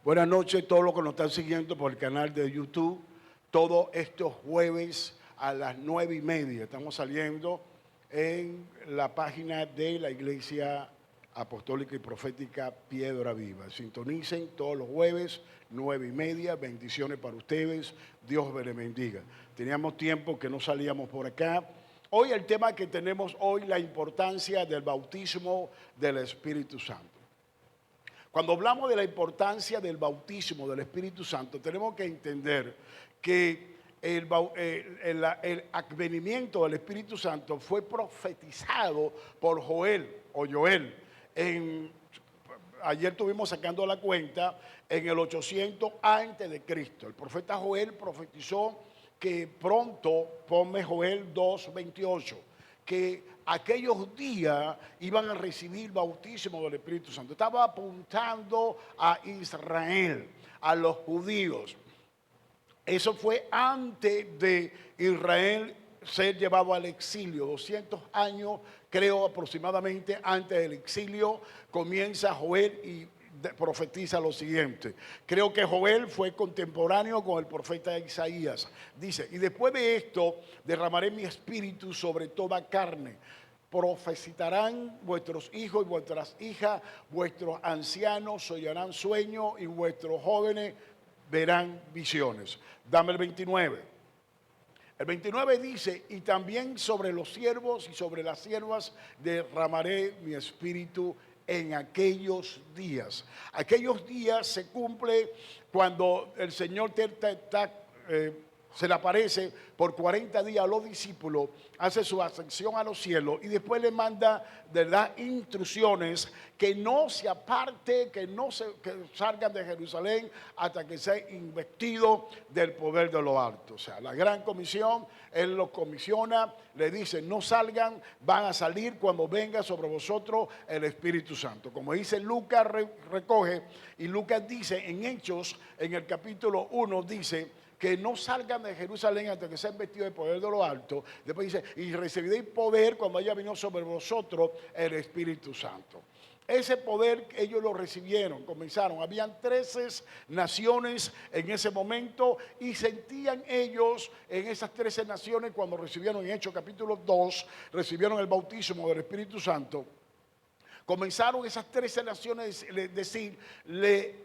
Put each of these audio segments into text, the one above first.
Buenas noches, todos los que nos están siguiendo por el canal de YouTube. Todos estos jueves a las 9:30 estamos saliendo en la página de la Iglesia Apostólica y Profética Piedra Viva. Sintonicen todos los jueves, 9:30. Bendiciones para ustedes. Dios les bendiga. Teníamos tiempo que no salíamos por acá. Hoy el tema que tenemos hoy, la importancia del bautismo del Espíritu Santo. Cuando hablamos de la importancia del bautismo del Espíritu Santo, tenemos que entender que el advenimiento del Espíritu Santo fue profetizado por Joel. Ayer estuvimos sacando la cuenta en el 800 antes de Cristo. El profeta Joel profetizó que pronto, ponme Joel 2:28, que aquellos días iban a recibir bautismo del Espíritu Santo. Estaba apuntando a Israel, a los judíos. Eso fue antes de Israel ser llevado al exilio. 200 años, creo aproximadamente, antes del exilio, comienza Joel y profetiza lo siguiente. Creo que Joel fue contemporáneo con el profeta Isaías. Dice, y después de esto derramaré mi espíritu sobre toda carne. Profetizarán vuestros hijos y vuestras hijas, vuestros ancianos soñarán sueños y vuestros jóvenes verán visiones. Dame el 29. El 29 dice, y también sobre los siervos y sobre las siervas derramaré mi espíritu en aquellos días. Aquellos días se cumple cuando el Señor se le aparece por 40 días a los discípulos, hace su ascensión a los cielos y después le manda de dar instrucciones que no se aparte, que salgan de Jerusalén hasta que sea investido del poder de lo alto. O sea, la gran comisión, Él los comisiona, le dice, no salgan, van a salir cuando venga sobre vosotros el Espíritu Santo. Como dice Lucas, recoge, y Lucas dice en Hechos, en el capítulo 1, dice, que no salgan de Jerusalén hasta que sean vestidos de poder de lo alto. Después dice, y recibiréis poder cuando haya venido sobre vosotros el Espíritu Santo. Ese poder ellos lo recibieron, comenzaron. Habían 13 naciones en ese momento y sentían ellos en esas 13 naciones cuando recibieron en Hechos capítulo 2, recibieron el bautismo del Espíritu Santo. Comenzaron esas 13 naciones a decir, le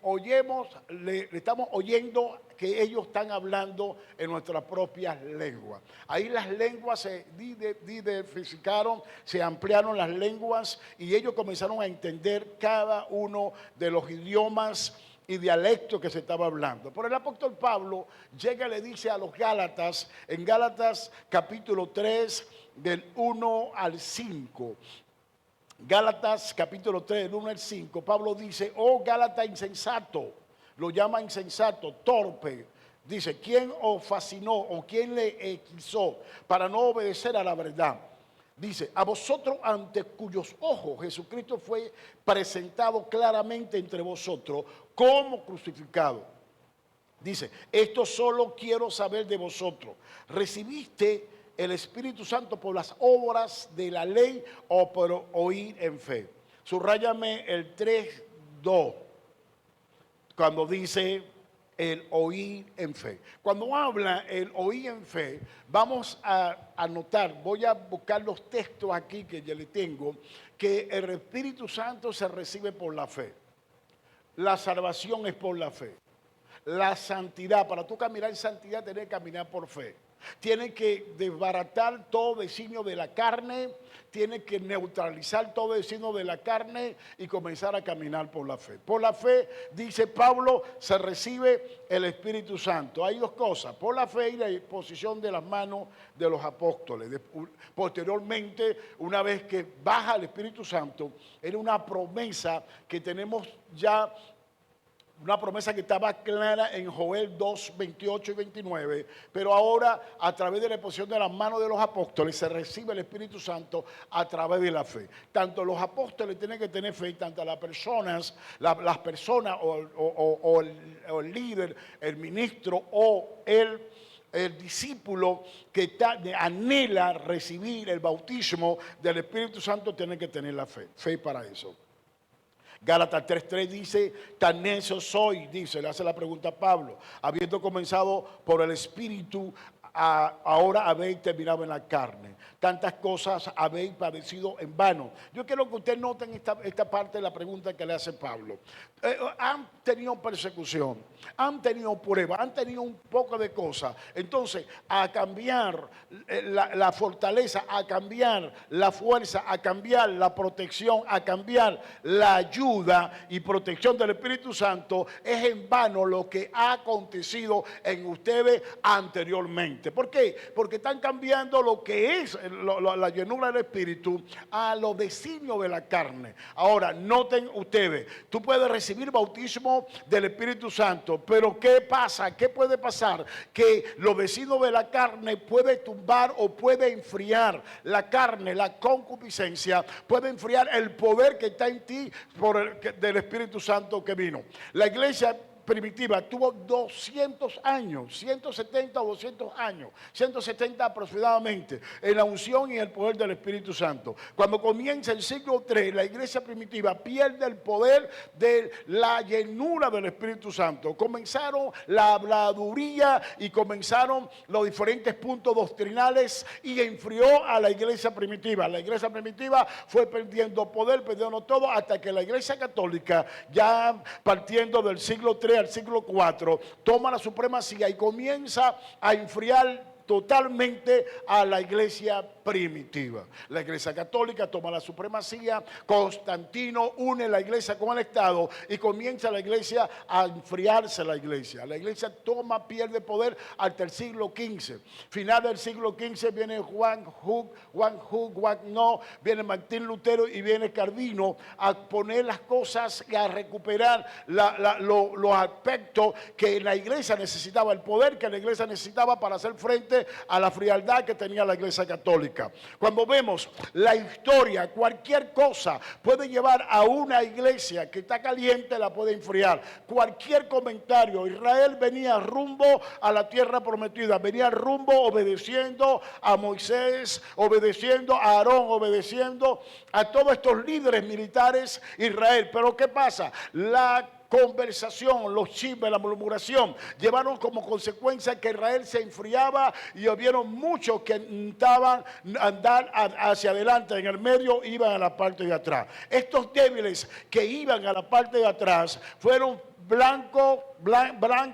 estamos oyendo que ellos están hablando en nuestras propias lenguas. Ahí las lenguas se diversificaron, se ampliaron las lenguas y ellos comenzaron a entender cada uno de los idiomas y dialectos que se estaba hablando. Por el apóstol Pablo llega y le dice a los Gálatas, en Gálatas capítulo 3, del 1 al 5, Gálatas capítulo 3, del 1 al 5, Pablo dice, oh Gálata insensato, lo llama insensato, torpe. Dice, ¿quién os fascinó o quién le hechizó para no obedecer a la verdad? Dice, a vosotros ante cuyos ojos Jesucristo fue presentado claramente entre vosotros como crucificado. Dice, esto solo quiero saber de vosotros. ¿Recibiste el Espíritu Santo por las obras de la ley o por oír en fe? Subráyame el 3:2, cuando dice el oír en fe. Cuando habla el oír en fe, vamos a anotar, voy a buscar los textos aquí que ya le tengo, que el Espíritu Santo se recibe por la fe. La salvación es por la fe. La santidad, para tú caminar en santidad, tienes que caminar por fe. Tiene que desbaratar todo designio de la carne, tiene que neutralizar todo designio de la carne y comenzar a caminar por la fe. Por la fe, dice Pablo, se recibe el Espíritu Santo. Hay dos cosas, por la fe y la imposición de las manos de los apóstoles. Posteriormente, una vez que baja el Espíritu Santo, era una promesa que tenemos ya. Una promesa que estaba clara en Joel 2, 28 y 29, pero ahora a través de la exposición de las manos de los apóstoles se recibe el Espíritu Santo a través de la fe. Tanto los apóstoles tienen que tener fe, tanto las personas o el líder, el ministro o el discípulo que anhela recibir el bautismo del Espíritu Santo tiene que tener la fe para eso. Gálatas 3:3 dice, tan necio soy, dice, le hace la pregunta a Pablo, habiendo comenzado por el Espíritu, ahora habéis terminado en la carne. Tantas cosas habéis padecido en vano. Yo quiero que usted note en esta parte de la pregunta que le hace Pablo. Han tenido persecución, han tenido pruebas, han tenido un poco de cosas. Entonces, a cambiar la fortaleza, a cambiar la fuerza, a cambiar la protección, a cambiar la ayuda y protección del Espíritu Santo, es en vano lo que ha acontecido en ustedes anteriormente. ¿Por qué? Porque están cambiando lo que es la llenura del Espíritu a los designios de la carne. Ahora, noten ustedes, tú puedes recibir bautismo del Espíritu Santo, pero ¿qué pasa? ¿Qué puede pasar? Que los designios de la carne puede tumbar o puede enfriar la carne, la concupiscencia, puede enfriar el poder que está en ti del Espíritu Santo que vino. La iglesia primitiva tuvo 200 años, 170 o 200 años, 170 aproximadamente, en la unción y el poder del Espíritu Santo. Cuando comienza el siglo III, la iglesia primitiva pierde el poder de la llenura del Espíritu Santo. Comenzaron la habladuría y comenzaron los diferentes puntos doctrinales y enfrió a la iglesia primitiva. La iglesia primitiva fue perdiendo poder, perdiendo todo, hasta que la iglesia católica, ya partiendo del siglo III al siglo IV, toma la supremacía y comienza a enfriar totalmente a la iglesia primitiva. La iglesia católica toma la supremacía, Constantino une la iglesia con el Estado y comienza la iglesia a enfriarse la iglesia. La iglesia pierde poder hasta el siglo XV. Final del siglo XV viene Juan Hus, viene Martín Lutero y viene Calvino a poner las cosas y a recuperar los aspectos que la iglesia necesitaba, el poder que la iglesia necesitaba para hacer frente a la frialdad que tenía la iglesia católica. Cuando vemos la historia, cualquier cosa puede llevar a una iglesia que está caliente, la puede enfriar. Cualquier comentario, Israel venía rumbo a la tierra prometida, venía rumbo obedeciendo a Moisés, obedeciendo a Aarón, obedeciendo a todos estos líderes militares Israel. Pero ¿qué pasa? La conversación, los chismes, la murmuración llevaron como consecuencia que Israel se enfriaba y hubieron muchos que intentaban andar hacia adelante, en el medio iban a la parte de atrás. Estos débiles que iban a la parte de atrás fueron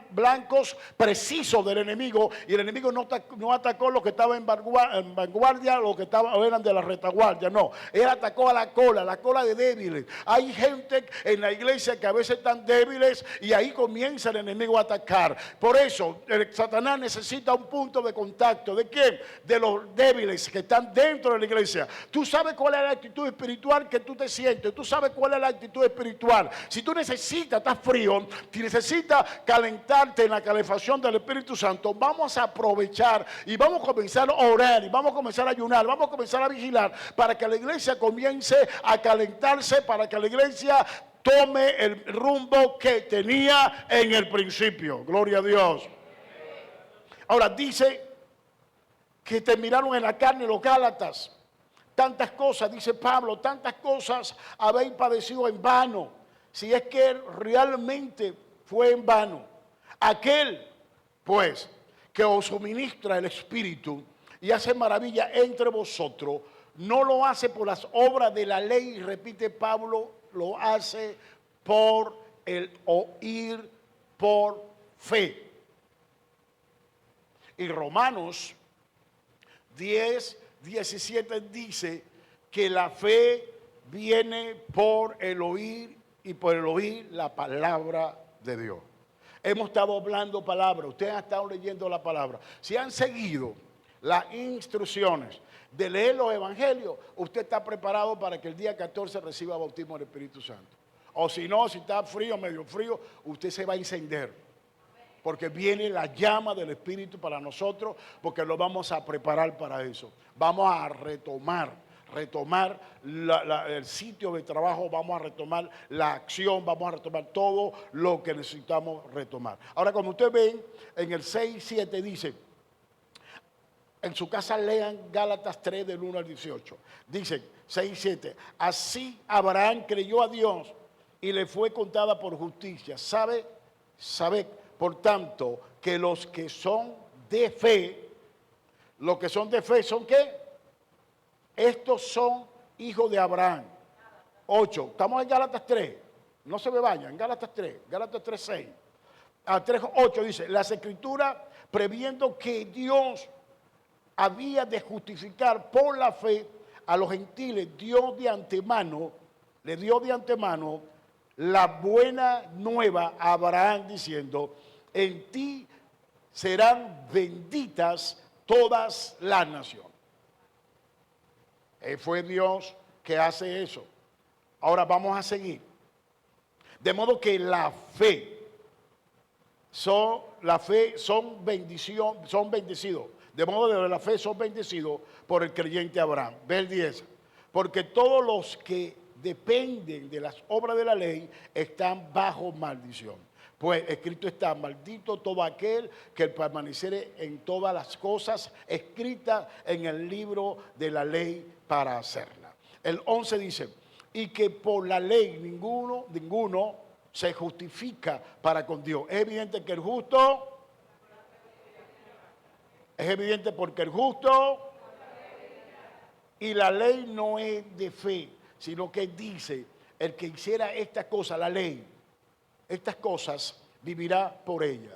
blancos precisos del enemigo, y el enemigo no atacó los que estaban en vanguardia, los que eran de la retaguardia, no, él atacó a la cola de débiles. Hay gente en la iglesia que a veces están débiles y ahí comienza el enemigo a atacar. Por eso Satanás necesita un punto de contacto. ¿De quién? De los débiles que están dentro de la iglesia. Tú sabes cuál es la actitud espiritual que tú te sientes, tú sabes cuál es la actitud espiritual. Si tú necesitas, estás frío, si necesitas calentarte en la calefacción del Espíritu Santo, vamos a aprovechar y vamos a comenzar a orar y vamos a comenzar a ayunar, vamos a comenzar a vigilar para que la iglesia comience a calentarse, para que la iglesia tome el rumbo que tenía en el principio. Gloria a Dios. Ahora dice que terminaron en la carne los Gálatas. Tantas cosas, dice Pablo, tantas cosas habéis padecido en vano. Si es que realmente fue en vano. Aquel, pues, que os suministra el Espíritu y hace maravilla entre vosotros, no lo hace por las obras de la ley, repite Pablo, lo hace por el oír por fe. Y Romanos 10:17 dice que la fe viene por el oír y por el oír la palabra de Dios. Hemos estado hablando palabra, ustedes han estado leyendo la palabra. Si han seguido las instrucciones de leer los evangelios, usted está preparado para que el día 14 reciba bautismo del Espíritu Santo. O si no, si está frío, medio frío, usted se va a encender. Porque viene la llama del Espíritu para nosotros, porque lo vamos a preparar para eso. Vamos a retomar el sitio de trabajo, vamos a retomar la acción, vamos a retomar todo lo que necesitamos retomar. Ahora, como ustedes ven, en el 6:7 dice, en su casa lean Gálatas 3 del 1 al 18. Dice 6:7, así Abraham creyó a Dios y le fue contada por justicia. Sabe, por tanto, que los que son de fe, ¿son qué? Estos son hijos de Abraham. 8, estamos en Gálatas 3, no se me vayan, Gálatas 3, 6. A 3, 8 dice, las escrituras previendo que Dios había de justificar por la fe a los gentiles, le dio de antemano la buena nueva a Abraham diciendo, en ti serán benditas todas las naciones. Fue Dios que hace eso. Ahora vamos a seguir. De modo que la fe son bendecidos. De modo que la fe son bendecidos por el creyente Abraham. Ve el 10. Porque todos los que dependen de las obras de la ley están bajo maldición. Pues escrito está, maldito todo aquel que permaneciere en todas las cosas escritas en el libro de la ley para hacerla. El 11 dice, y que por la ley ninguno se justifica para con Dios. Es evidente que el justo... Es evidente porque el justo y la ley no es de fe, sino que dice, el que hiciera estas cosas, la ley, estas cosas, vivirá por ella.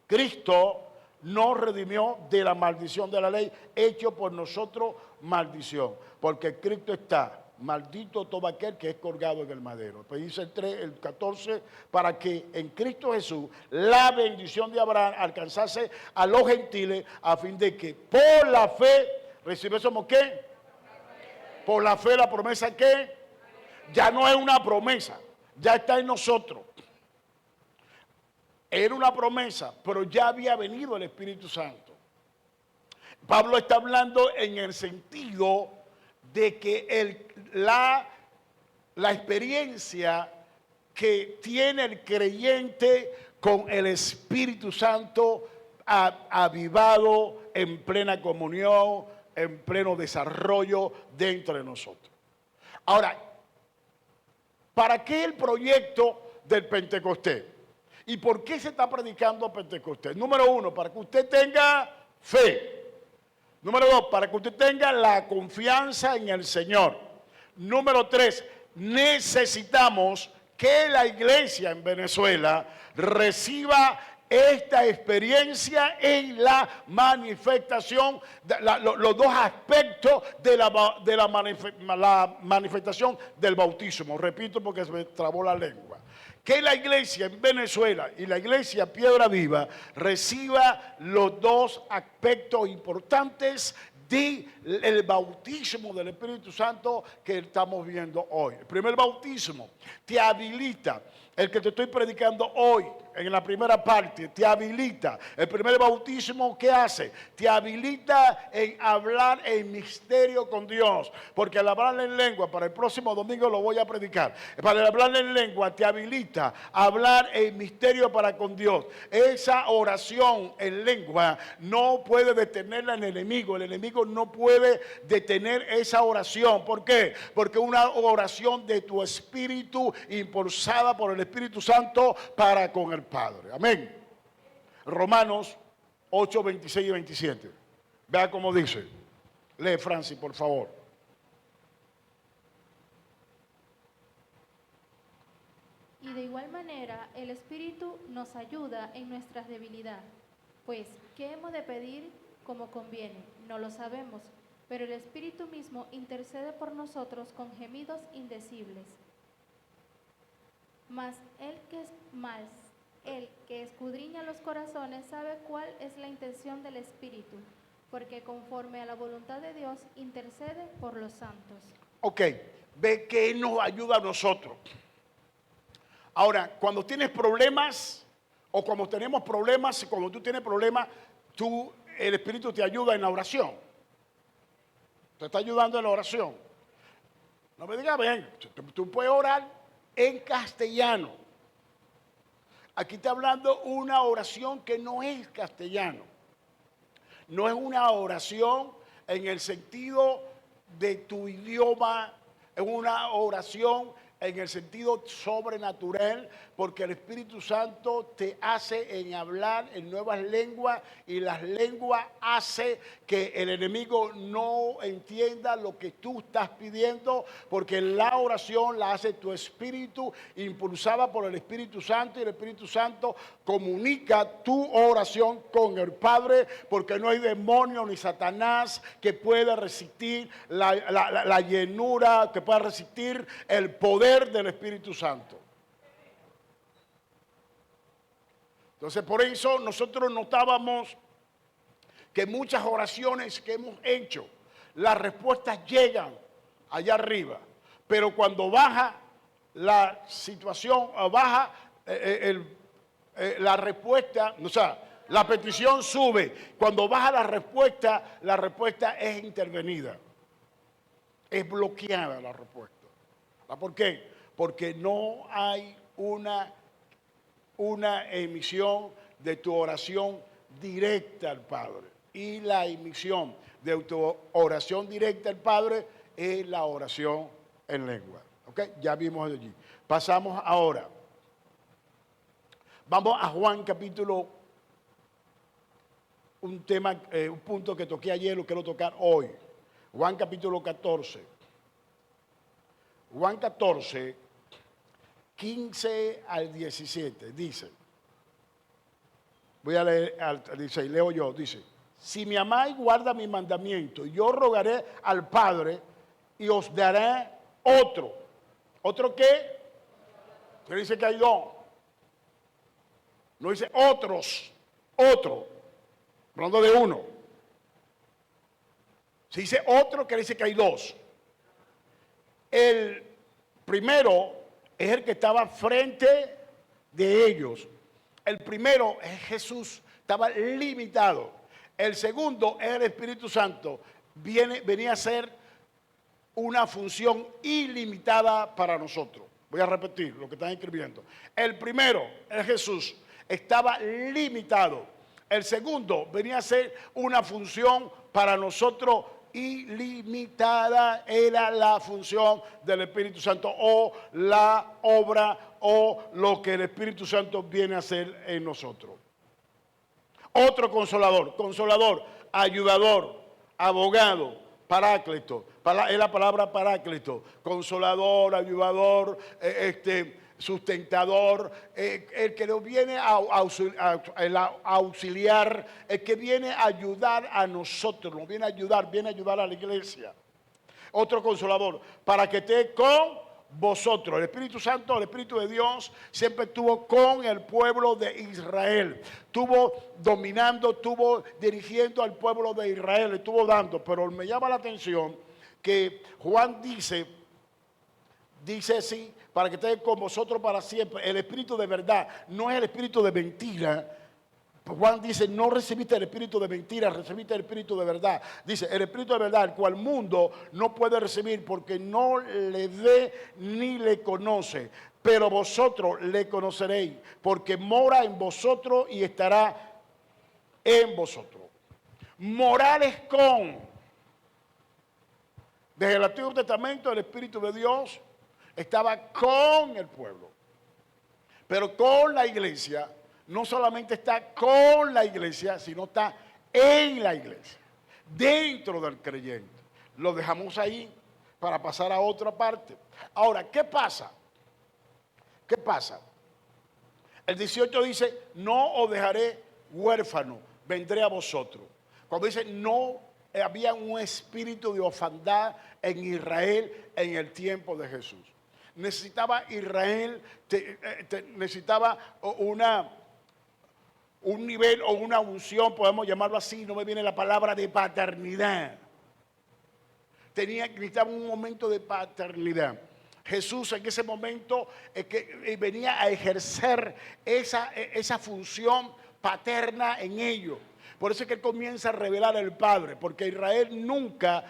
Cristo nos redimió de la maldición de la ley, hecho por nosotros maldición, porque Cristo está, maldito todo aquel que es colgado en el madero. Pues dice el 14, para que en Cristo Jesús la bendición de Abraham alcanzase a los gentiles, a fin de que por la fe recibiésemos ¿qué? Por la fe la promesa ¿qué? Ya no es una promesa, ya está en nosotros. Era una promesa, pero ya había venido el Espíritu Santo. Pablo está hablando en el sentido de que la experiencia que tiene el creyente con el Espíritu Santo avivado en plena comunión, en pleno desarrollo dentro de nosotros. Ahora, ¿para qué el proyecto del Pentecostés? ¿Y por qué se está predicando Pentecostés? Número 1, para que usted tenga fe. Número 2, para que usted tenga la confianza en el Señor. Número 3, necesitamos que la iglesia en Venezuela reciba esta experiencia en la manifestación, los dos aspectos de la manifestación del bautismo. Repito porque se me trabó la lengua. Que la iglesia en Venezuela y la iglesia Piedra Viva reciba los dos aspectos importantes del bautismo del Espíritu Santo que estamos viendo hoy. El primer bautismo te habilita, el que te estoy predicando hoy en la primera parte, te habilita. El primer bautismo, ¿qué hace? Te habilita en hablar en misterio con Dios. Porque al hablar en lengua, para el próximo domingo lo voy a predicar. Para el hablar en lengua te habilita a hablar en misterio para con Dios. Esa oración en lengua no puede detenerla el enemigo. El enemigo no puede detener esa oración. ¿Por qué? Porque una oración de tu espíritu impulsada por el Espíritu Santo para con el Padre. Amén. Romanos 8, 26 y 27. Vea cómo dice. Lee, Francis, por favor. Y de igual manera, el Espíritu nos ayuda en nuestras debilidades. Pues, ¿qué hemos de pedir como conviene? No lo sabemos, pero el Espíritu mismo intercede por nosotros con gemidos indecibles. Mas el que escudriña los corazones sabe cuál es la intención del Espíritu, porque conforme a la voluntad de Dios intercede por los santos. Ok, ve que nos ayuda a nosotros. Ahora, cuando tienes problemas, o cuando tenemos problemas, cuando tú tienes problemas, el Espíritu te ayuda en la oración. Te está ayudando en la oración. No me digas, ven, tú puedes orar en castellano. Aquí está hablando una oración que no es castellano. No es una oración en el sentido de tu idioma, es una oración en el sentido sobrenatural, porque el Espíritu Santo te hace en hablar en nuevas lenguas, y las lenguas hace que el enemigo no entienda lo que tú estás pidiendo, porque la oración la hace tu espíritu, impulsada por el Espíritu Santo, y el Espíritu Santo comunica tu oración con el Padre, porque no hay demonio ni Satanás que pueda resistir la llenura, que pueda resistir el poder del Espíritu Santo. Entonces, por eso nosotros notábamos que muchas oraciones que hemos hecho, las respuestas llegan allá arriba, pero cuando baja la situación, baja la respuesta, o sea, la petición sube. Cuando baja la respuesta es intervenida, es bloqueada la respuesta. ¿Por qué? Porque no hay una emisión de tu oración directa al Padre. Y la emisión de tu oración directa al Padre es la oración en lengua. ¿Ok? Ya vimos allí. Pasamos ahora. Vamos a Juan capítulo, un punto que toqué ayer, lo quiero tocar hoy. Juan capítulo 14. Juan 14, 15 al 17, dice, voy a leer, dice, leo yo, dice, si me amáis, guarda mi mandamiento, yo rogaré al Padre y os daré otro. ¿Otro qué? Que dice que hay dos. No dice otros, otro, hablando de uno. Si dice otro, que dice que hay dos. El primero es el que estaba frente de ellos. El primero es Jesús, estaba limitado. El segundo es el Espíritu Santo. Venía a ser una función ilimitada para nosotros. Voy a repetir lo que están escribiendo. El primero es Jesús, estaba limitado. El segundo venía a ser una función para nosotros ilimitada, era la función del Espíritu Santo, o la obra, o lo que el Espíritu Santo viene a hacer en nosotros. Otro consolador, ayudador, abogado, paráclito, es la palabra paráclito, consolador, ayudador, sustentador, el que nos viene a auxiliar, el que viene a ayudar a nosotros, nos viene a ayudar a la iglesia. Otro consolador, para que esté con vosotros. El Espíritu Santo, el Espíritu de Dios, siempre estuvo con el pueblo de Israel. Estuvo dominando, estuvo dirigiendo al pueblo de Israel, estuvo dando. Pero me llama la atención que Juan dice así, para que esté con vosotros para siempre. El Espíritu de verdad, no es el Espíritu de mentira. Juan dice, no recibiste el espíritu de mentira, recibiste el espíritu de verdad. Dice, el espíritu de verdad, el cual el mundo no puede recibir porque no le ve ni le conoce. Pero vosotros le conoceréis, porque mora en vosotros y estará en vosotros. Morales con. Desde el Antiguo Testamento, el Espíritu de Dios estaba con el pueblo. Pero con la iglesia, no solamente está con la iglesia, sino está en la iglesia, dentro del creyente. Lo dejamos ahí para pasar a otra parte. Ahora, ¿qué pasa? ¿Qué pasa? El 18 dice, no os dejaré huérfano, vendré a vosotros. Cuando dice, no había un espíritu de orfandad en Israel en el tiempo de Jesús. Necesitaba Israel, necesitaba un nivel o una unción, podemos llamarlo así, no me viene la palabra de paternidad. Necesitaba un momento de paternidad. Jesús en ese momento venía a ejercer esa función paterna en ellos. Por eso es que él comienza a revelar al Padre, porque a Israel nunca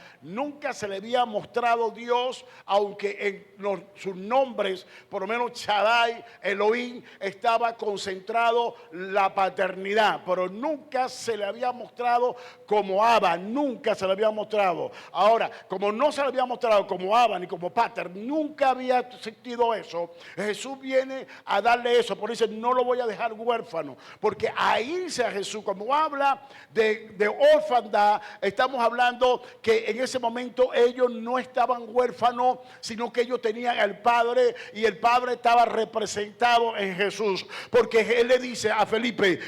se le había mostrado Dios, aunque en sus nombres, por lo menos Shaddai, Elohim, estaba concentrado la paternidad, pero nunca se le había mostrado como Abba, nunca se le había mostrado. Ahora, como no se le había mostrado como Abba ni como Pater, nunca había existido eso, Jesús viene a darle eso, por eso dice, no lo voy a dejar huérfano, porque a irse a Jesús, cuando habla de orfandad, estamos hablando que en ese momento ellos no estaban huérfanos, sino que ellos tenían al Padre, y el Padre estaba representado en Jesús, porque él le dice a Felipe,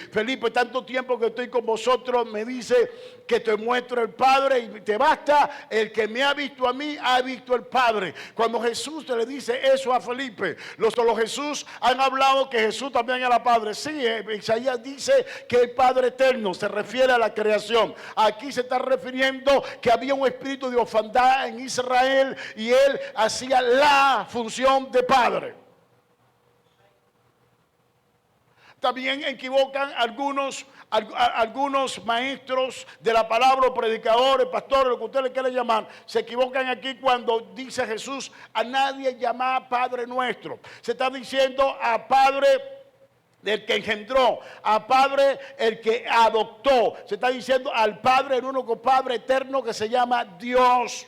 tanto tiempo que estoy con vosotros, me dice que te muestro el Padre y te basta, el que me ha visto a mí, ha visto el Padre. Cuando Jesús le dice eso a Felipe, los Jesús han hablado que Jesús también era Padre. Sí, Isaías dice que el Padre eterno se refiere a la creación. Aquí se está refiriendo que había un espíritu de orfandad en Israel y él hacía la función de Padre. También equivocan algunos maestros de la palabra, o predicadores, pastores, lo que usted le quiera llamar, se equivocan aquí cuando dice Jesús, a nadie llama Padre nuestro. Se está diciendo a Padre del que engendró, a Padre el que adoptó. Se está diciendo al Padre, el único Padre eterno que se llama Dios.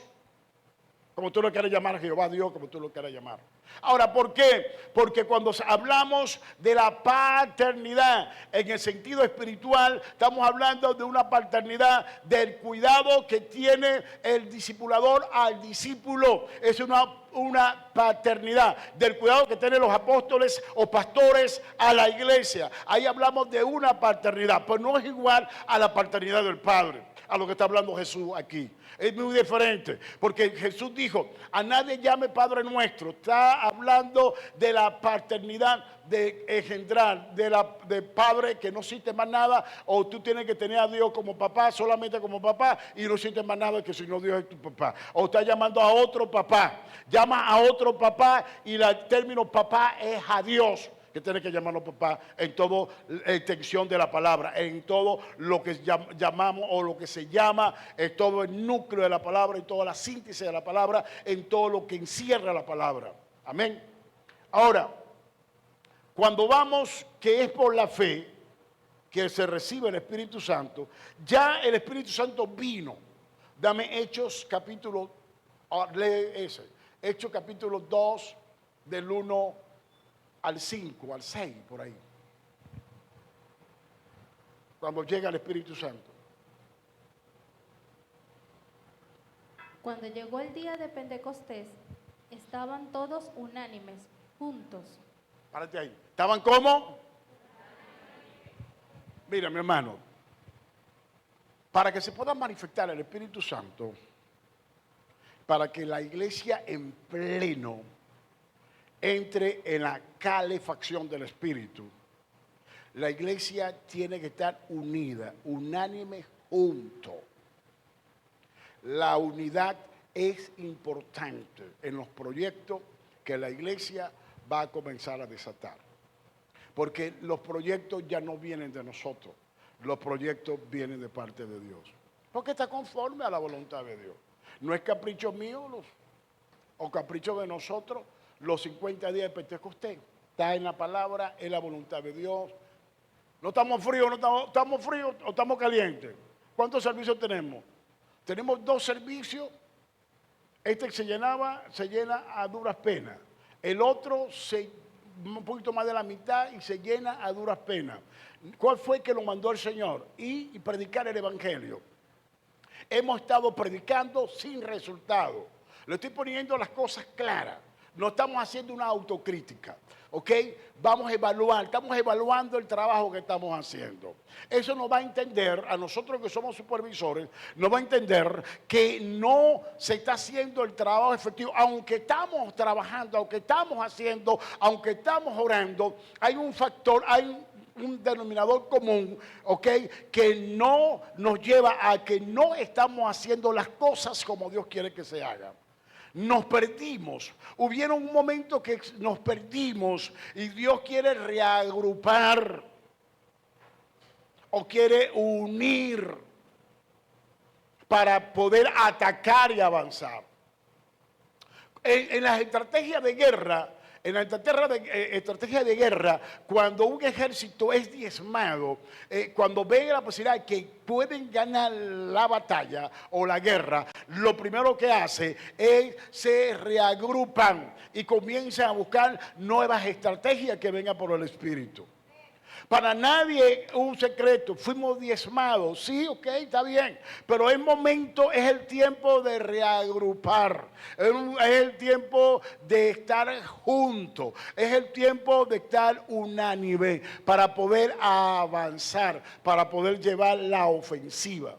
Como tú lo quieras llamar, Jehová Dios, como tú lo quieras llamar. Ahora, ¿por qué? Porque cuando hablamos de la paternidad en el sentido espiritual, estamos hablando de una paternidad del cuidado que tiene el discipulador al discípulo. Es una paternidad del cuidado que tienen los apóstoles o pastores a la iglesia. Ahí hablamos de una paternidad, pero no es igual a la paternidad del Padre, a lo que está hablando Jesús aquí. Es muy diferente, porque Jesús dijo, a nadie llame Padre nuestro. Está hablando de la paternidad de engendrar, de Padre que no existe más nada, o tú tienes que tener a Dios como papá, solamente como papá, y no existe más nada que si no Dios es tu papá. O está llamando a otro papá, llama a otro papá, y el término papá es a Dios, que tiene que llamarlo papá en toda extensión de la palabra, en todo lo que llamamos o lo que se llama, en todo el núcleo de la palabra, en toda la síntesis de la palabra, en todo lo que encierra la palabra. Amén. Ahora, cuando vamos que es por la fe que se recibe el Espíritu Santo, ya el Espíritu Santo vino. Dame Hechos capítulo, lee ese, Hechos capítulo 2 del 1 al 5, al 6, por ahí. Cuando llega el Espíritu Santo. Cuando llegó el día de Pentecostés, estaban todos unánimes, juntos. Párate ahí. ¿Estaban cómo? Mira, mi hermano, para que se pueda manifestar el Espíritu Santo, para que la iglesia en pleno entre en la calefacción del Espíritu, la iglesia tiene que estar unida, unánime, junto. La unidad es importante en los proyectos que la iglesia va a comenzar a desatar. Porque los proyectos ya no vienen de nosotros, los proyectos vienen de parte de Dios. Porque está conforme a la voluntad de Dios. No es capricho mío o capricho de nosotros. Los 50 días de Pentecostés está en la palabra, en la voluntad de Dios. No estamos fríos, estamos fríos o estamos calientes. ¿Cuántos servicios tenemos? Tenemos 2 servicios. Este se llena a duras penas. El otro un poquito más de la mitad y se llena a duras penas. ¿Cuál fue que lo mandó el Señor? Y predicar el Evangelio. Hemos estado predicando sin resultado. Le estoy poniendo las cosas claras. No estamos haciendo una autocrítica, ¿ok? Vamos a evaluar, estamos evaluando el trabajo que estamos haciendo. Eso nos va a entender, a nosotros que somos supervisores, nos va a entender que no se está haciendo el trabajo efectivo. Aunque estamos trabajando, aunque estamos haciendo, aunque estamos orando, hay un factor, hay un denominador común, ¿ok? Que no nos lleva a que no estamos haciendo las cosas como Dios quiere que se hagan. Nos perdimos. Hubieron un momento que nos perdimos y Dios quiere reagrupar. o quiere unir para poder atacar y avanzar. En las estrategias de guerra, estrategia de guerra, cuando un ejército es diezmado, cuando ven la posibilidad de que pueden ganar la batalla o la guerra, lo primero que hace es se reagrupan y comienzan a buscar nuevas estrategias que vengan por el Espíritu. Para nadie un secreto, fuimos diezmados, sí, ok, está bien, pero es el tiempo de reagrupar, es el tiempo de estar juntos, es el tiempo de estar unánime para poder avanzar, para poder llevar la ofensiva.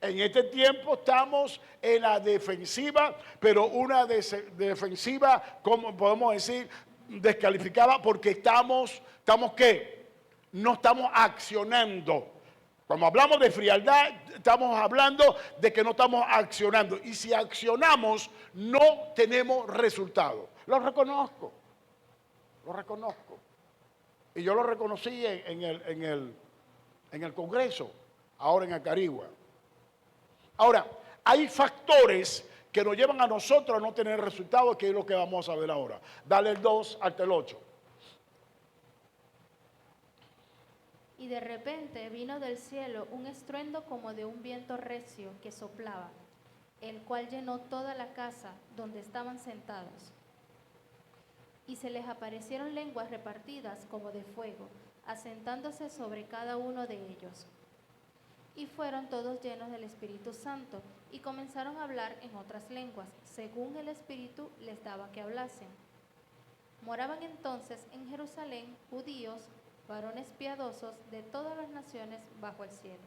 En este tiempo estamos en la defensiva, pero una defensiva, como podemos decir, descalificada porque estamos ¿qué? No estamos accionando. Cuando hablamos de frialdad, estamos hablando de que no estamos accionando. Y si accionamos, no tenemos resultado. Lo reconozco. Y yo lo reconocí en el Congreso, ahora en Acarigua. Ahora, hay factores que nos llevan a nosotros a no tener resultados, que es lo que vamos a ver ahora. Dale el 2 hasta el 8. Y de repente vino del cielo un estruendo como de un viento recio que soplaba, el cual llenó toda la casa donde estaban sentados. Y se les aparecieron lenguas repartidas como de fuego, asentándose sobre cada uno de ellos. Y fueron todos llenos del Espíritu Santo, y comenzaron a hablar en otras lenguas, según el Espíritu les daba que hablasen. Moraban entonces en Jerusalén judíos, varones piadosos de todas las naciones bajo el cielo.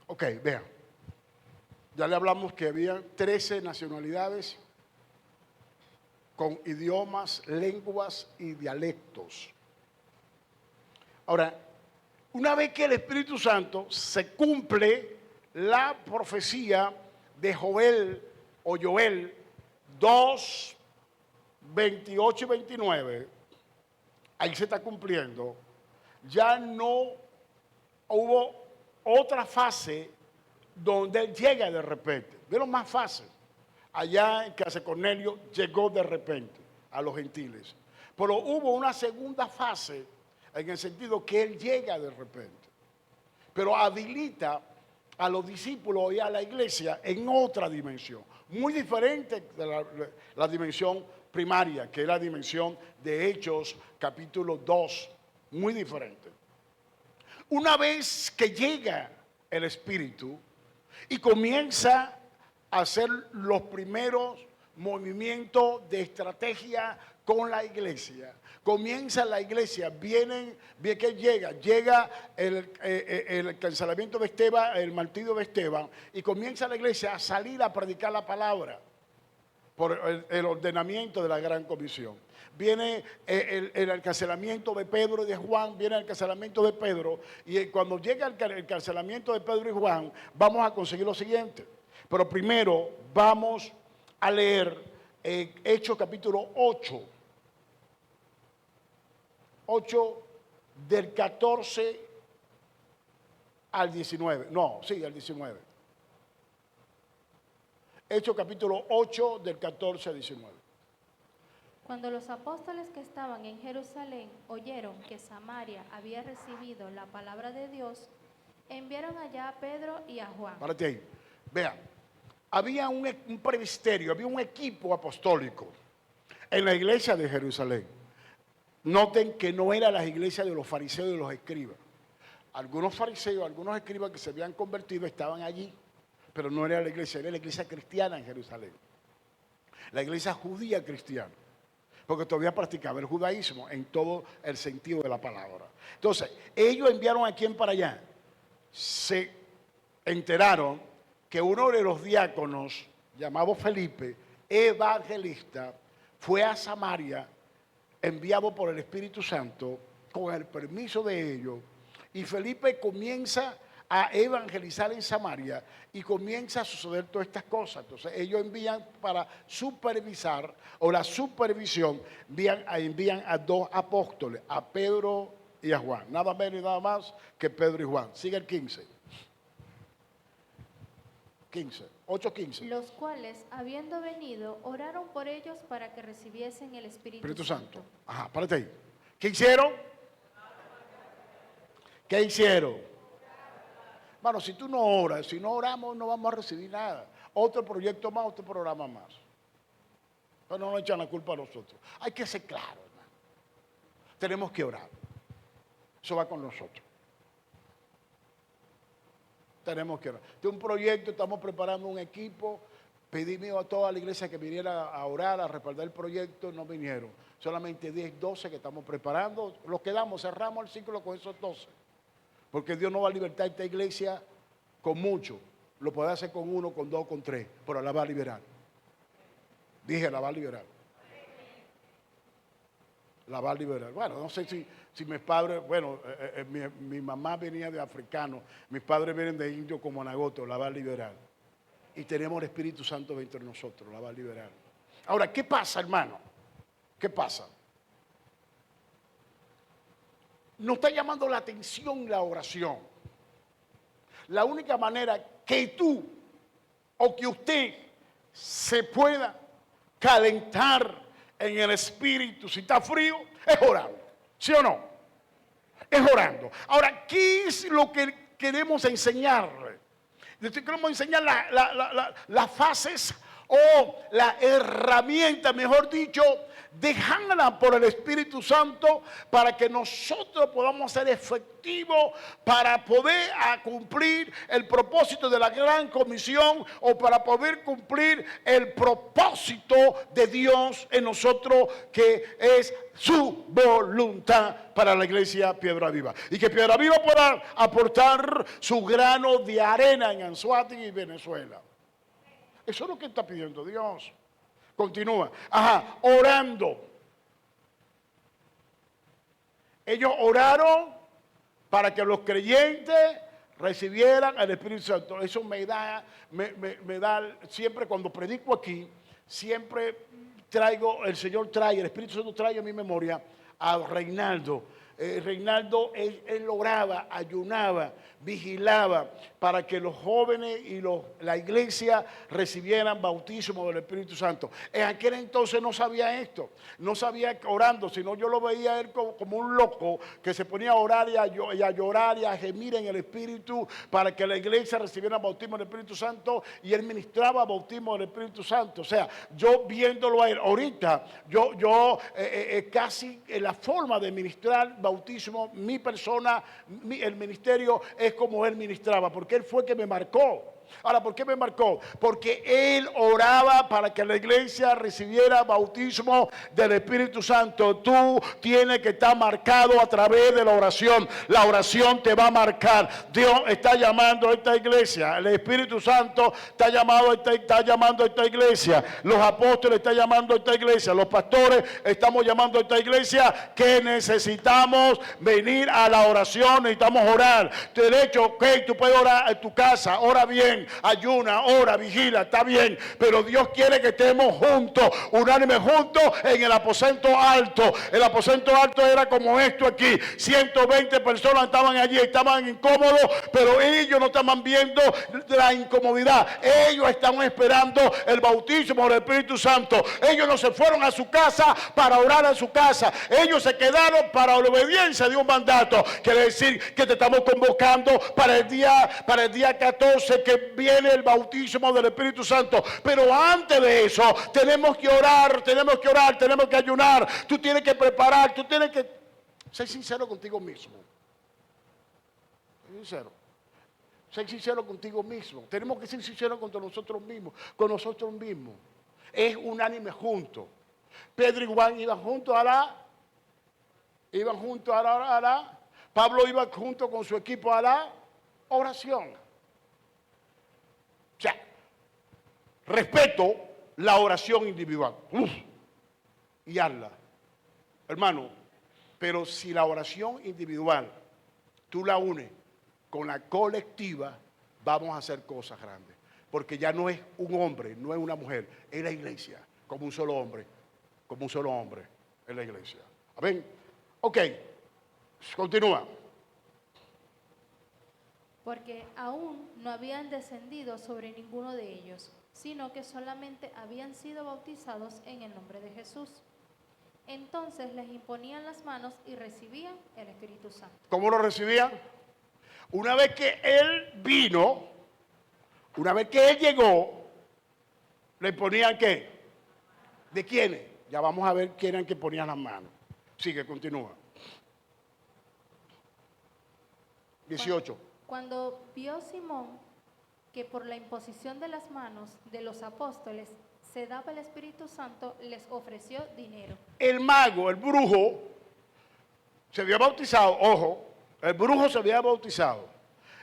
Ok, vean. Ya le hablamos que había 13 nacionalidades con idiomas, lenguas y dialectos. Ahora, una vez que el Espíritu Santo se cumple la profecía de Joel 2, 28 y 29, ahí se está cumpliendo, ya no hubo otra fase donde él llega de repente. Vieron más fases. Allá en casa de Cornelio llegó de repente a los gentiles. Pero hubo una segunda fase en el sentido que él llega de repente. Pero habilita a los discípulos y a la iglesia en otra dimensión, muy diferente de la dimensión primaria, que es la dimensión de Hechos capítulo 2, muy diferente. Una vez que llega el Espíritu y comienza a hacer los primeros movimientos de estrategia con la iglesia, comienza la iglesia, bien que llega el cancelamiento de Esteban, el martirio de Esteban, y comienza la iglesia a salir a predicar la palabra por el ordenamiento de la gran comisión. Viene el encarcelamiento de Pedro y de Juan, viene el encarcelamiento de Pedro, y cuando llega el encarcelamiento de Pedro y Juan, vamos a conseguir lo siguiente. Pero primero vamos a leer Hechos capítulo 8 del 14 al 19. No, sí, al 19. Hechos capítulo 8 del 14 al 19. Cuando los apóstoles que estaban en Jerusalén oyeron que Samaria había recibido la palabra de Dios, enviaron allá a Pedro y a Juan. Párate ahí. Vean, había un presbiterio, había un equipo apostólico en la iglesia de Jerusalén. Noten que no era la iglesia de los fariseos y de los escribas. Algunos fariseos, algunos escribas que se habían convertido estaban allí, pero no era la iglesia cristiana en Jerusalén. La iglesia judía cristiana, porque todavía practicaba el judaísmo en todo el sentido de la palabra. Entonces, ellos enviaron a quién para allá. Se enteraron que uno de los diáconos, llamado Felipe, evangelista, fue a Samaria, enviado por el Espíritu Santo, con el permiso de ellos, y Felipe comienza a evangelizar en Samaria y comienza a suceder todas estas cosas. Entonces ellos envían para supervisar, o la supervisión, envían a 2 apóstoles, a Pedro y a Juan. Nada menos y nada más que Pedro y Juan. Sigue el 15. 8:15. Los cuales, habiendo venido, oraron por ellos para que recibiesen el Espíritu Santo. Santo. Ajá, párate ahí. ¿Qué hicieron? ¿Qué hicieron? Bueno, si tú no oras, si no oramos, no vamos a recibir nada. Otro proyecto más, otro programa más. Pero no nos echan la culpa a nosotros. Hay que ser claro, hermano. Tenemos que orar. Eso va con nosotros. Tenemos que orar. De un proyecto, estamos preparando un equipo. Pedí a toda la iglesia que viniera a orar, a respaldar el proyecto, no vinieron. Solamente 10, 12 que estamos preparando. Los quedamos, cerramos el ciclo con esos 12. Porque Dios no va a libertar esta iglesia con mucho. Lo puede hacer con 1, con 2, con 3, pero la va a liberar. Dije, la va a liberar. La va a liberar. Bueno, no sé si mis padres, bueno, mi mamá venía de africano, mis padres vienen de indio como Anagoto, la va a liberar. Y tenemos el Espíritu Santo dentro de nosotros, la va a liberar. Ahora, ¿qué pasa, hermano? ¿Qué pasa? Nos está llamando la atención la oración. La única manera que tú o que usted se pueda calentar en el espíritu si está frío es orando, ¿sí o no? Es orando. Ahora, ¿qué es lo que queremos enseñarle? Queremos enseñar las fases o la herramienta, mejor dicho, dejándola por el Espíritu Santo para que nosotros podamos ser efectivos para poder cumplir el propósito de la gran comisión o para poder cumplir el propósito de Dios en nosotros, que es su voluntad para la iglesia Piedra Viva. Y que Piedra Viva pueda aportar su grano de arena en Anzoátegui y Venezuela. Eso es lo que está pidiendo Dios. Continúa. Ajá, orando. Ellos oraron para que los creyentes recibieran al Espíritu Santo. Eso me da, siempre cuando predico aquí, siempre traigo, el Espíritu Santo trae a mi memoria a Reinaldo. Reinaldo, él oraba, ayunaba, vigilaba para que los jóvenes y la iglesia recibieran bautismo del Espíritu Santo. En aquel entonces no sabía esto, no sabía orando, sino yo lo veía a él como un loco que se ponía a orar y a llorar y a gemir en el Espíritu para que la iglesia recibiera bautismo del Espíritu Santo, y él ministraba bautismo del Espíritu Santo. O sea, yo viéndolo a él, ahorita, yo casi en la forma de ministrar bautismo, mi persona, el ministerio es como él ministraba, porque él fue que me marcó. Ahora, ¿por qué me marcó? Porque él oraba para que la iglesia recibiera bautismo del Espíritu Santo. Tú tienes que estar marcado a través de la oración. La oración te va a marcar. Dios está llamando a esta iglesia. El Espíritu Santo está llamando a esta iglesia. Los apóstoles están llamando a esta iglesia. Los pastores estamos llamando a esta iglesia, que necesitamos venir a la oración. Necesitamos orar. De hecho, ok, tú puedes orar en tu casa. Ora bien. Ayuna, ora, vigila, está bien, pero Dios quiere que estemos juntos, unánime juntos en el aposento alto. El aposento alto era como esto aquí, 120 personas estaban allí, estaban incómodos, pero ellos no estaban viendo la incomodidad, ellos estaban esperando el bautismo del Espíritu Santo. Ellos no se fueron a su casa para orar a su casa, ellos se quedaron para la obediencia de un mandato. Quiere decir que te estamos convocando para el día 14, que viene el bautismo del Espíritu Santo. Pero antes de eso tenemos que orar, tenemos que ayunar. Tú tienes que preparar, tú tienes que ser sincero contigo mismo. Ser sincero contigo mismo. Tenemos que ser sinceros con nosotros mismos. Es unánime juntos. Pedro y Juan iban juntos Pablo iba junto con su equipo a la oración. O sea, respeto la oración individual. Y hazla, hermano. Pero si la oración individual tú la unes con la colectiva, vamos a hacer cosas grandes. Porque ya no es un hombre, no es una mujer, es la iglesia, como un solo hombre en la iglesia. ¿Ven? Ok. Continúa. Porque aún no habían descendido sobre ninguno de ellos, sino que solamente habían sido bautizados en el nombre de Jesús. Entonces les imponían las manos y recibían el Espíritu Santo. ¿Cómo lo recibían? Una vez que Él vino, una vez que Él llegó, ¿le ponían qué? ¿De quiénes? Ya vamos a ver quién eran que ponían las manos. Sigue, continúa. 18. Cuando vio Simón que por la imposición de las manos de los apóstoles se daba el Espíritu Santo, les ofreció dinero. El mago, el brujo, se había bautizado, ojo, el brujo se había bautizado.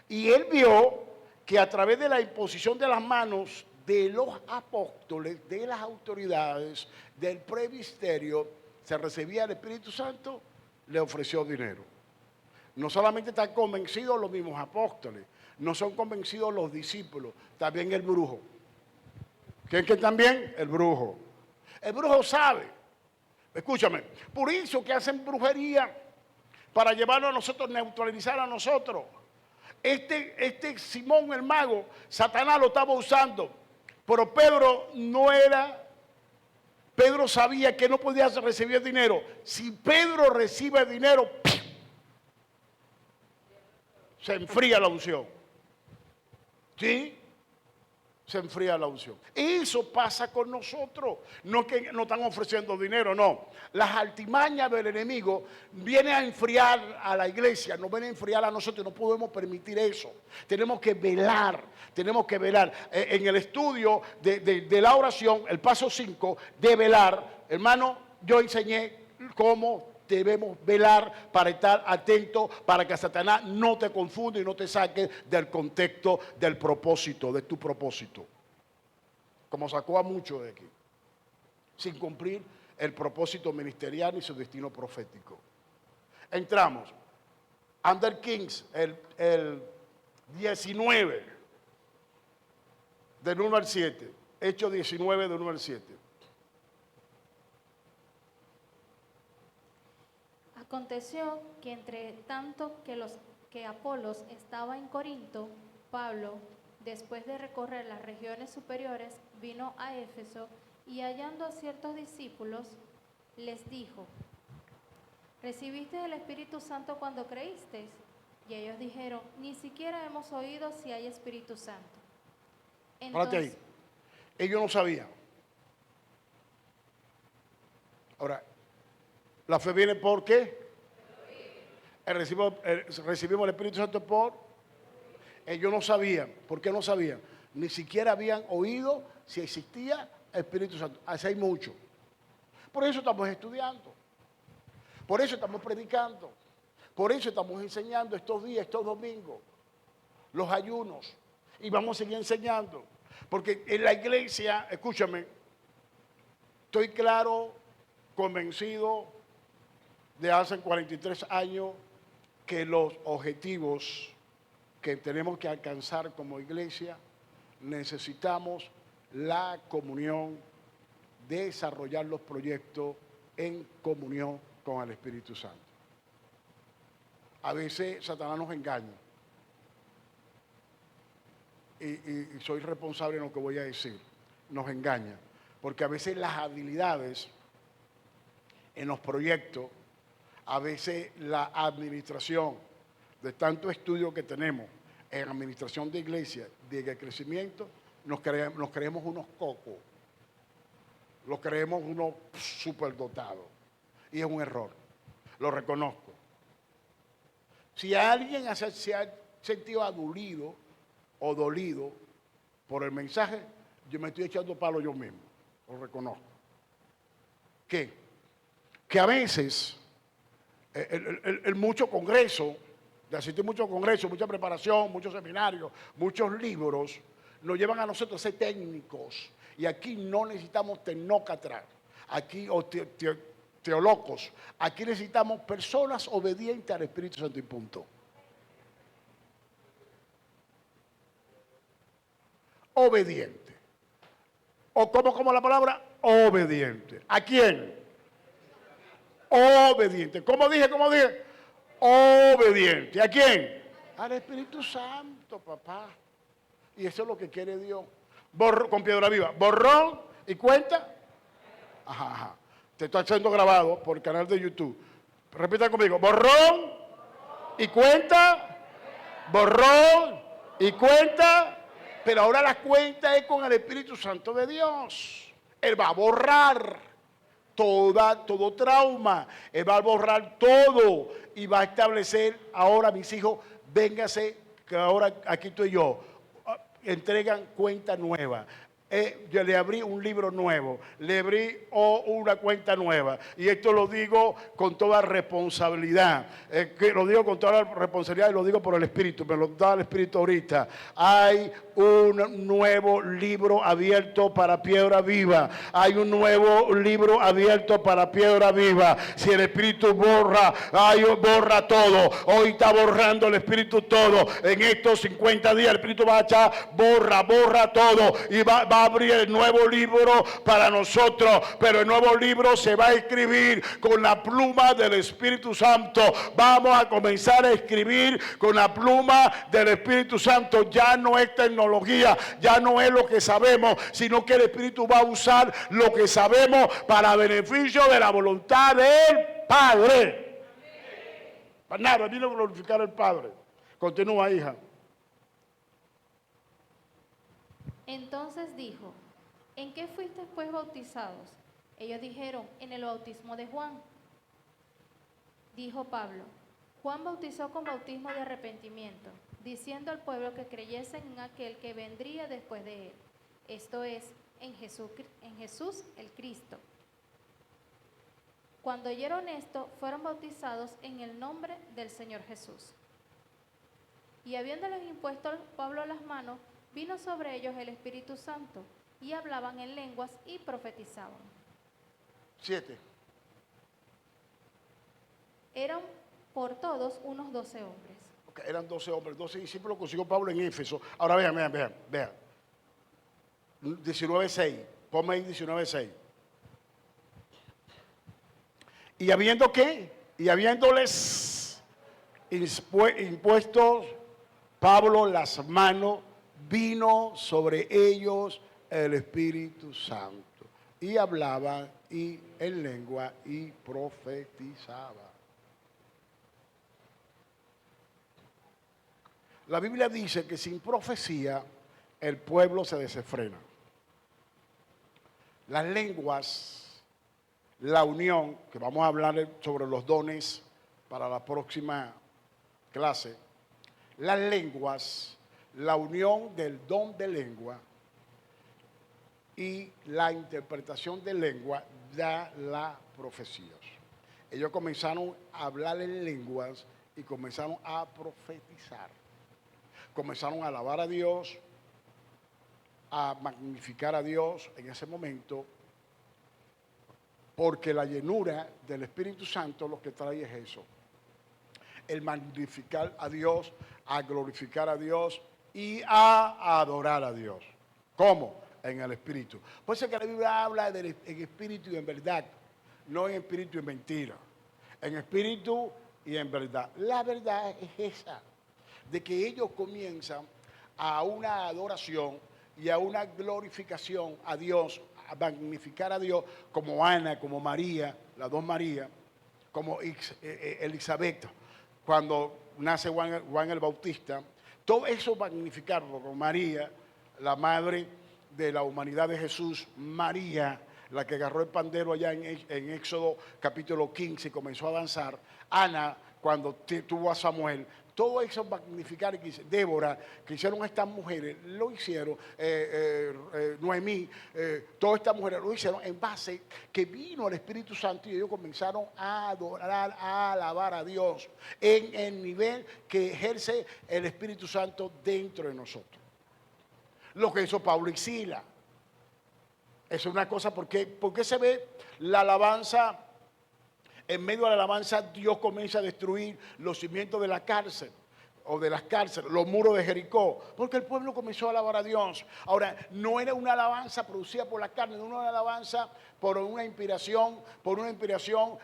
Y él vio que a través de la imposición de las manos de los apóstoles, de las autoridades, del presbiterio, se recibía el Espíritu Santo, le ofreció dinero. No solamente están convencidos los mismos apóstoles, no son convencidos los discípulos, también el brujo. ¿Quién que también? El brujo. El brujo sabe, escúchame, por eso que hacen brujería, para llevarnos a nosotros, neutralizar a nosotros. Este Simón el mago, Satanás lo estaba usando, pero Pedro no era, Pedro sabía que no podía recibir dinero. Si Pedro recibe dinero, se enfría la unción. ¿Sí? Se enfría la unción. Eso pasa con nosotros. No que nos están ofreciendo dinero, no. Las artimañas del enemigo vienen a enfriar a la iglesia, nos vienen a enfriar a nosotros. No podemos permitir eso. Tenemos que velar, tenemos que velar. En el estudio de la oración, el paso 5 de velar, hermano, yo enseñé cómo debemos velar para estar atentos, para que Satanás no te confunda y no te saque del contexto del propósito, de tu propósito. Como sacó a muchos de aquí, sin cumplir el propósito ministerial y su destino profético. Entramos. Under Kings, el 19, del 1 al 7. Hechos 19, del 1 al 7. Aconteció que entre tanto que Apolos estaba en Corinto, Pablo, después de recorrer las regiones superiores, vino a Éfeso y hallando a ciertos discípulos, les dijo: ¿Recibisteis el Espíritu Santo cuando creísteis? Y ellos dijeron: ni siquiera hemos oído si hay Espíritu Santo. Párate ahí. Ellos no sabían. Ahora, la fe viene por qué? Recibimos el Espíritu Santo por. Ellos no sabían. ¿Por qué no sabían? Ni siquiera habían oído si existía el Espíritu Santo. Así hay mucho. Por eso estamos estudiando. Por eso estamos predicando. Por eso estamos enseñando estos días, estos domingos, los ayunos. Y vamos a seguir enseñando. Porque en la iglesia, escúchame, estoy claro, convencido de hace 43 años que los objetivos que tenemos que alcanzar como iglesia, necesitamos la comunión, desarrollar los proyectos en comunión con el Espíritu Santo. A veces Satanás nos engaña. Y soy responsable en lo que voy a decir. Nos engaña. Porque a veces las habilidades en los proyectos, a veces la administración de tanto estudio que tenemos en administración de iglesia, de crecimiento, nos creemos unos cocos. Los creemos unos superdotados. Y es un error. Lo reconozco. Si alguien se ha sentido adolido o dolido por el mensaje, yo me estoy echando palo yo mismo. Lo reconozco. ¿Qué? Que a veces el mucho congreso, de asistir mucho congreso, mucha preparación, muchos seminarios, muchos libros, nos llevan a nosotros a ser técnicos. Y aquí no necesitamos tecnócratas, aquí o teólogos. Aquí necesitamos personas obedientes al Espíritu Santo y punto. Obediente. O como la palabra obediente. ¿A quién? Obediente. ¿Cómo dije? obediente. ¿A quién? Al Espíritu Santo, papá. Y eso es lo que quiere Dios. Con piedra viva. Borrón y cuenta. Ajá, ajá. Te estoy haciendo grabado por el canal de YouTube. Repita conmigo. Borrón y cuenta. Borrón y cuenta. Pero ahora la cuenta es con el Espíritu Santo de Dios. Él va a borrar todo trauma. Él va a borrar todo. Y va a establecer, ahora mis hijos, véngase, que ahora aquí estoy yo. Entregan cuenta nueva. Yo le abrí un libro nuevo, le abrí una cuenta nueva. Y esto lo digo con toda responsabilidad. Que lo digo con toda responsabilidad y lo digo por el Espíritu. Me lo da el Espíritu ahorita. Hay un nuevo libro abierto para Piedra Viva. Hay un nuevo libro abierto para Piedra Viva. Si el Espíritu borra todo. Hoy está borrando el Espíritu todo. En estos 50 días el Espíritu va a echar, borra todo. Y va a abrir el nuevo libro para nosotros. Pero el nuevo libro se va a escribir con la pluma del Espíritu Santo. Vamos a comenzar a escribir con la pluma del Espíritu Santo. Ya no es tecnología. Ya no es lo que sabemos, sino que el Espíritu va a usar lo que sabemos para beneficio de la voluntad del Padre. Para nada, vino a glorificar al Padre. Continúa, hija. Entonces dijo, ¿en qué fuisteis pues bautizados? Ellos dijeron, en el bautismo de Juan. Dijo Pablo, Juan bautizó con bautismo de arrepentimiento, diciendo al pueblo que creyesen en aquel que vendría después de él, esto es, en Jesús el Cristo. Cuando oyeron esto, fueron bautizados en el nombre del Señor Jesús. Y habiéndoles impuesto Pablo las manos, vino sobre ellos el Espíritu Santo, y hablaban en lenguas y profetizaban. 7. Eran por todos unos 12 hombres. Okay, eran 12 hombres, 12 discípulos consiguió Pablo en Éfeso. Ahora vean. 19:6. Ponme ahí 19:6. ¿Y habiendo qué? Y habiéndoles impuestos Pablo las manos, vino sobre ellos el Espíritu Santo. Y hablaban y en lengua y profetizaban. La Biblia dice que sin profecía el pueblo se desenfrena. Las lenguas, la unión, que vamos a hablar sobre los dones para la próxima clase. Las lenguas, la unión del don de lengua y la interpretación de lengua da la profecía. Ellos comenzaron a hablar en lenguas y comenzaron a profetizar. Comenzaron a alabar a Dios, a magnificar a Dios en ese momento, porque la llenura del Espíritu Santo lo que trae es eso. El magnificar a Dios, a glorificar a Dios y a adorar a Dios. ¿Cómo? En el Espíritu. Por eso que la Biblia habla en espíritu y en verdad, no en espíritu y en mentira. En espíritu y en verdad. La verdad es esa, de que ellos comienzan a una adoración y a una glorificación a Dios, a magnificar a Dios, como Ana, como María, las dos Marías, como Elizabeth, cuando nace Juan el Bautista. Todo eso magnificarlo con María, la madre de la humanidad de Jesús, María, la que agarró el pandero allá en Éxodo capítulo 15 y comenzó a danzar. Ana, cuando tuvo a Samuel. Todo eso magnificar que Débora, que hicieron estas mujeres, lo hicieron, Noemí, todas estas mujeres lo hicieron en base que vino el Espíritu Santo y ellos comenzaron a adorar, a alabar a Dios en el nivel que ejerce el Espíritu Santo dentro de nosotros. Lo que hizo Pablo y Sila. Eso es una cosa, porque se ve la alabanza. En medio de la alabanza, Dios comienza a destruir los cimientos de la cárcel. o de las cárceles, los muros de Jericó, porque el pueblo comenzó a alabar a Dios. Ahora, no era una alabanza producida por la carne, no era una alabanza por una inspiración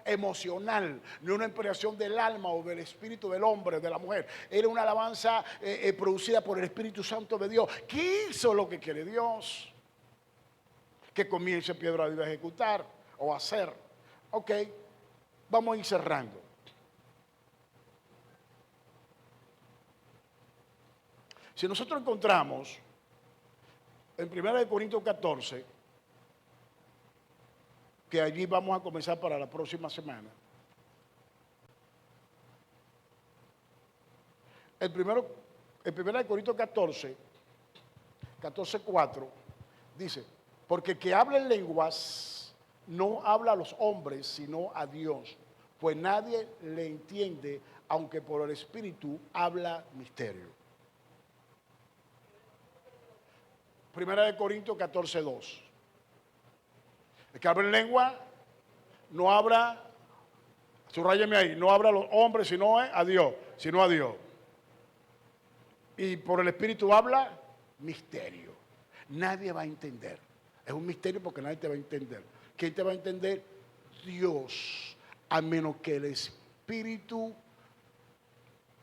emocional, no una inspiración del alma o del espíritu del hombre, de la mujer. Era una alabanza producida por el Espíritu Santo de Dios. ¿Qué hizo lo que quiere Dios? Que comience Piedra Viva a ejecutar o a hacer. Ok, vamos a ir cerrando. Si nosotros encontramos en 1 Corintios 14, que allí vamos a comenzar para la próxima semana, en 1 Corintios 14, 14:4, dice, porque el que habla en lenguas no habla a los hombres, sino a Dios, pues nadie le entiende, aunque por el Espíritu habla misterio. 1 Corintios 14:2. El que habla en lengua no habla, subrayeme ahí, no habla a los hombres, sino a Dios, sino a Dios. Y por el Espíritu habla misterio. Nadie va a entender. Es un misterio porque nadie te va a entender. ¿Quién te va a entender? Dios, a menos que el Espíritu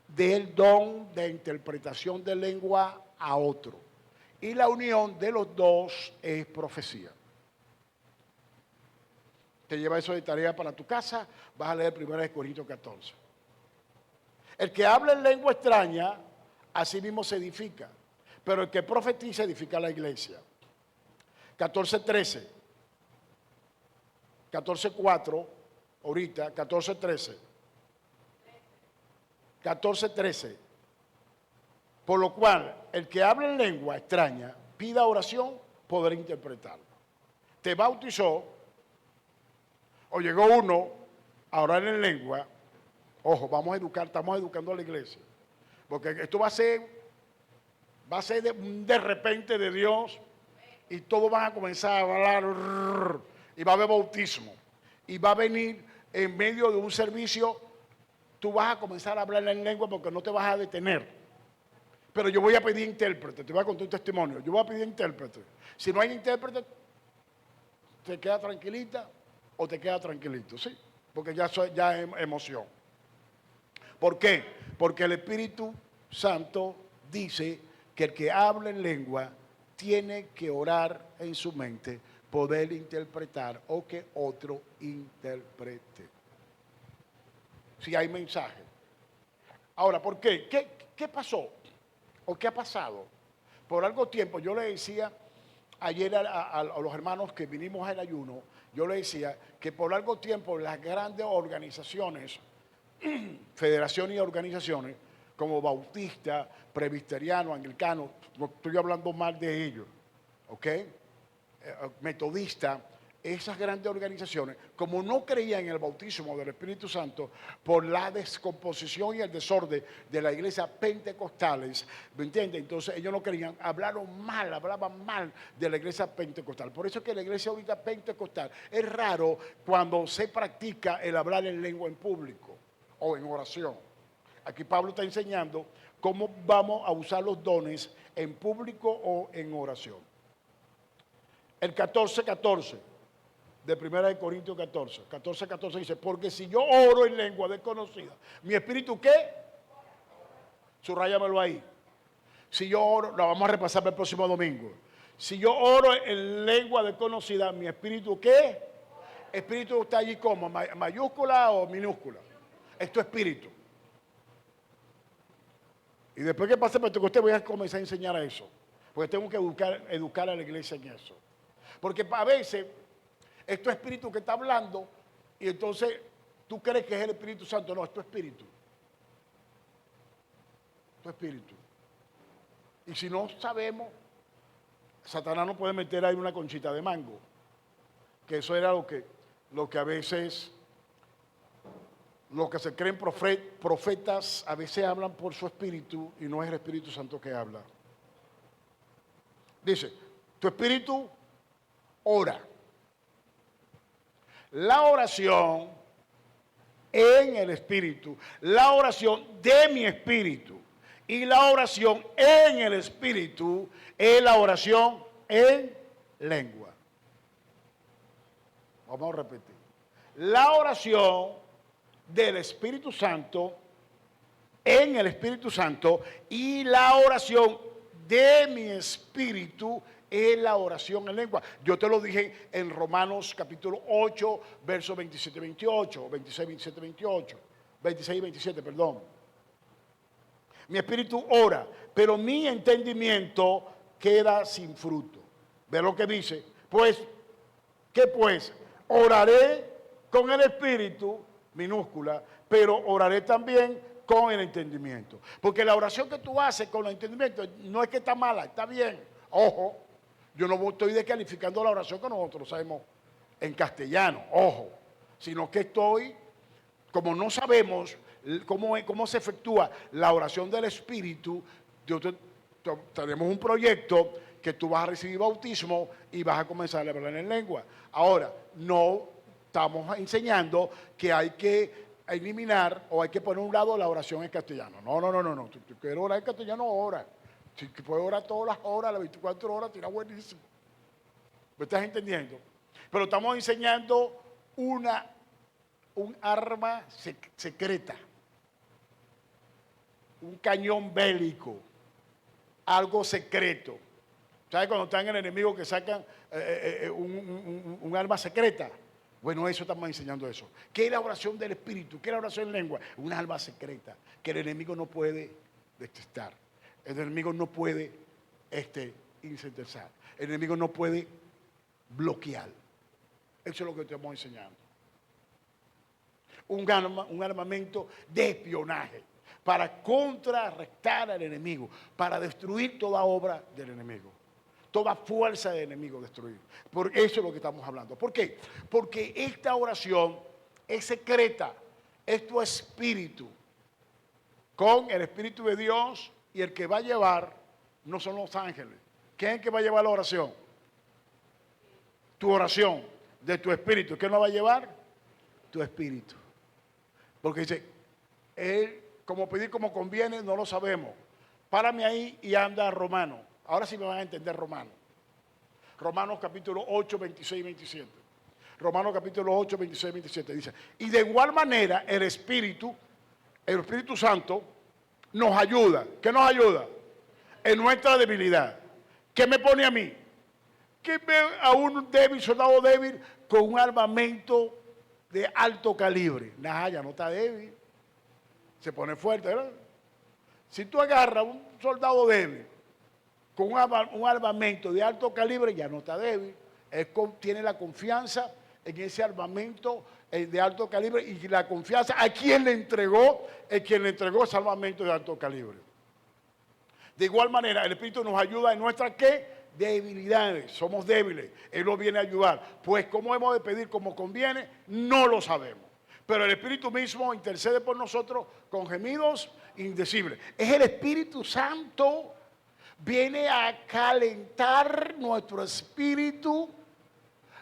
dé el don de interpretación de lengua a otro. Y la unión de los dos es profecía. Te lleva eso de tarea para tu casa, vas a leer 1 Corintios 14. El que habla en lengua extraña, así mismo se edifica, pero el que profetiza edifica la iglesia. 14:13, 14:4, ahorita, 14:13, 14:13. Por lo cual, el que habla en lengua extraña, pida oración, podrá interpretarlo. Te bautizó, o llegó uno a orar en lengua. Ojo, estamos educando a la iglesia. Porque esto va a ser de repente de Dios, y todos van a comenzar a hablar, y va a haber bautismo. Y va a venir en medio de un servicio, tú vas a comenzar a hablar en lengua porque no te vas a detener. Pero yo voy a pedir intérprete, te voy a contar un testimonio. Yo voy a pedir intérprete. Si no hay intérprete, te queda tranquilita o te queda tranquilito, ¿sí? Porque ya es emoción. ¿Por qué? Porque el Espíritu Santo dice que el que habla en lengua tiene que orar en su mente, poder interpretar o que otro interprete. Si hay mensaje. Ahora, ¿por qué? ¿Qué pasó? ¿O qué ha pasado? Por algo tiempo, yo le decía ayer a los hermanos que vinimos al ayuno, yo le decía que por algo tiempo las grandes organizaciones, federaciones y organizaciones, como Bautista, Presbiteriano, Anglicano, no estoy hablando mal de ellos, ¿ok? Metodista, esas grandes organizaciones, como no creían en el bautismo del Espíritu Santo por la descomposición y el desorden de la iglesia pentecostales, ¿me entiendes? Entonces ellos no creían, hablaban mal de la iglesia pentecostal. Por eso es que la iglesia ahorita pentecostal es raro cuando se practica el hablar en lengua en público o en oración. Aquí Pablo está enseñando cómo vamos a usar los dones en público o en oración. El 14:14 de 1 Corintios 14:14 dice, porque si yo oro en lengua desconocida, ¿mi espíritu qué? Subrayamelo ahí. Si yo oro, lo vamos a repasar para el próximo domingo. Si yo oro en lengua desconocida, ¿mi espíritu qué? Espíritu está allí como, mayúscula o minúscula. Esto es espíritu. Y después que pase Pentecostés voy a comenzar a enseñar a eso. Porque tengo que educar a la iglesia en eso. Porque a veces esto es espíritu que está hablando y entonces tú crees que es el Espíritu Santo. No, esto es espíritu. Esto es espíritu. Y si no sabemos, Satanás nos puede meter ahí una conchita de mango. Que eso era lo que a veces, los que se creen profetas, a veces hablan por su espíritu y no es el Espíritu Santo que habla. Dice, tu espíritu ora. La oración en el espíritu, la oración de mi espíritu Y la oración en el Espíritu es la oración en lengua. Vamos a repetir. La oración del Espíritu Santo en el Espíritu Santo y la oración de mi espíritu es la oración en lengua. Yo te lo dije en Romanos capítulo 8, versos 27 y 28, 26, 27, 28, 26 y 27, perdón. Mi espíritu ora, pero mi entendimiento queda sin fruto. ¿Ve lo que dice? Pues, ¿qué pues? Oraré con el espíritu, minúscula, pero oraré también con el entendimiento. Porque la oración que tú haces con el entendimiento no es que está mala, está bien. Ojo, yo no estoy descalificando la oración que nosotros sabemos en castellano, ojo, sino que estoy, como no sabemos cómo se efectúa la oración del Espíritu, tenemos un proyecto que tú vas a recibir bautismo y vas a comenzar a hablar en lengua. Ahora, no estamos enseñando que hay que eliminar o hay que poner a un lado la oración en castellano. No. Si tú quieres orar en castellano, ora. Si puedes orar todas las horas, las 24 horas, tira buenísimo. ¿Me estás entendiendo? Pero estamos enseñando un arma secreta, un cañón bélico, algo secreto. ¿Sabes cuando están en el enemigo que sacan un arma secreta? Bueno, eso estamos enseñando eso. ¿Qué es la oración del Espíritu? ¿Qué es la oración en lengua? Una alma secreta que el enemigo no puede detectar. El enemigo no puede incendiar. El enemigo no puede bloquear. Eso es lo que estamos enseñando. Un armamento de espionaje para contrarrestar al enemigo, para destruir toda obra del enemigo. Toda fuerza del enemigo destruir. Por eso es lo que estamos hablando. ¿Por qué? Porque esta oración es secreta. Es tu espíritu. Con el Espíritu de Dios, y el que va a llevar no son los ángeles. ¿Quién es el que va a llevar la oración? Tu oración de tu espíritu. ¿Quién la va a llevar? Tu espíritu. Porque dice, él, como pedir como conviene, no lo sabemos. Párame ahí y anda a Romano. Ahora sí me van a entender Romano. Romanos capítulo 8, 26 y 27. Romanos capítulo 8, 26 y 27 dice, y de igual manera el Espíritu Santo nos ayuda. ¿Qué nos ayuda? En nuestra debilidad. ¿Qué me pone a mí? Que ve a un débil, soldado débil, con un armamento de alto calibre. Nah, ya no está débil. Se pone fuerte, ¿verdad? Si tú agarras a un soldado débil con un armamento de alto calibre, ya no está débil. Él tiene la confianza en ese armamento de alto calibre y la confianza a quien le entregó, ese armamento de alto calibre. De igual manera, el Espíritu nos ayuda en nuestras ¿qué? Debilidades. Somos débiles. Él nos viene a ayudar. Pues cómo hemos de pedir como conviene, no lo sabemos. Pero el Espíritu mismo intercede por nosotros con gemidos indecibles. Es el Espíritu Santo. Viene a calentar nuestro espíritu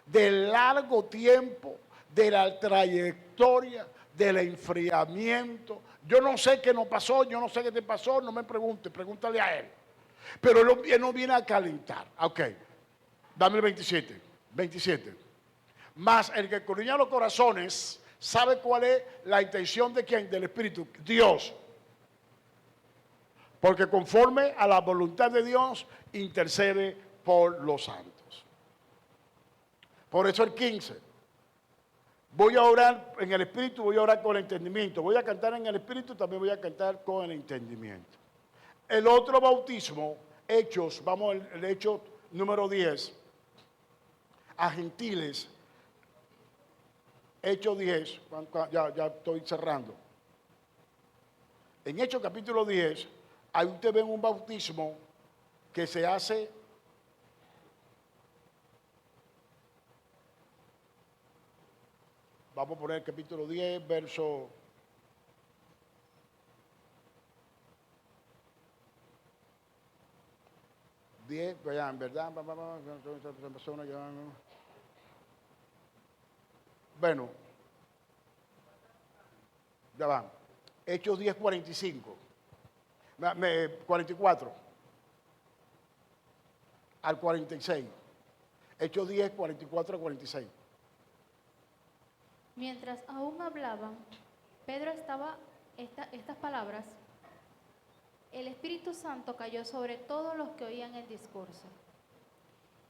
del largo tiempo, de la trayectoria, del enfriamiento. Yo no sé qué nos pasó, yo no sé qué te pasó, no me preguntes, pregúntale a él. Pero él no viene a calentar. Ok, dame el 27. 27. Mas el que escudriña los corazones sabe cuál es la intención de quién, del Espíritu, Dios. Porque conforme a la voluntad de Dios, intercede por los santos. Por eso el 15. Voy a orar en el Espíritu, voy a orar con el entendimiento. Voy a cantar en el Espíritu, también voy a cantar con el entendimiento. El otro bautismo, Hechos, vamos al Hecho número 10. A gentiles. Hechos 10, ya estoy cerrando. En Hechos capítulo 10, ahí usted ve un bautismo que se hace vamos a poner el capítulo 10, verso 10, en verdad, bueno, ya van, Hechos 10:45. 44 al 46. Hechos 10, 44 al 46. Mientras aún hablaban, Pedro estaba estas palabras, el Espíritu Santo cayó sobre todos los que oían el discurso.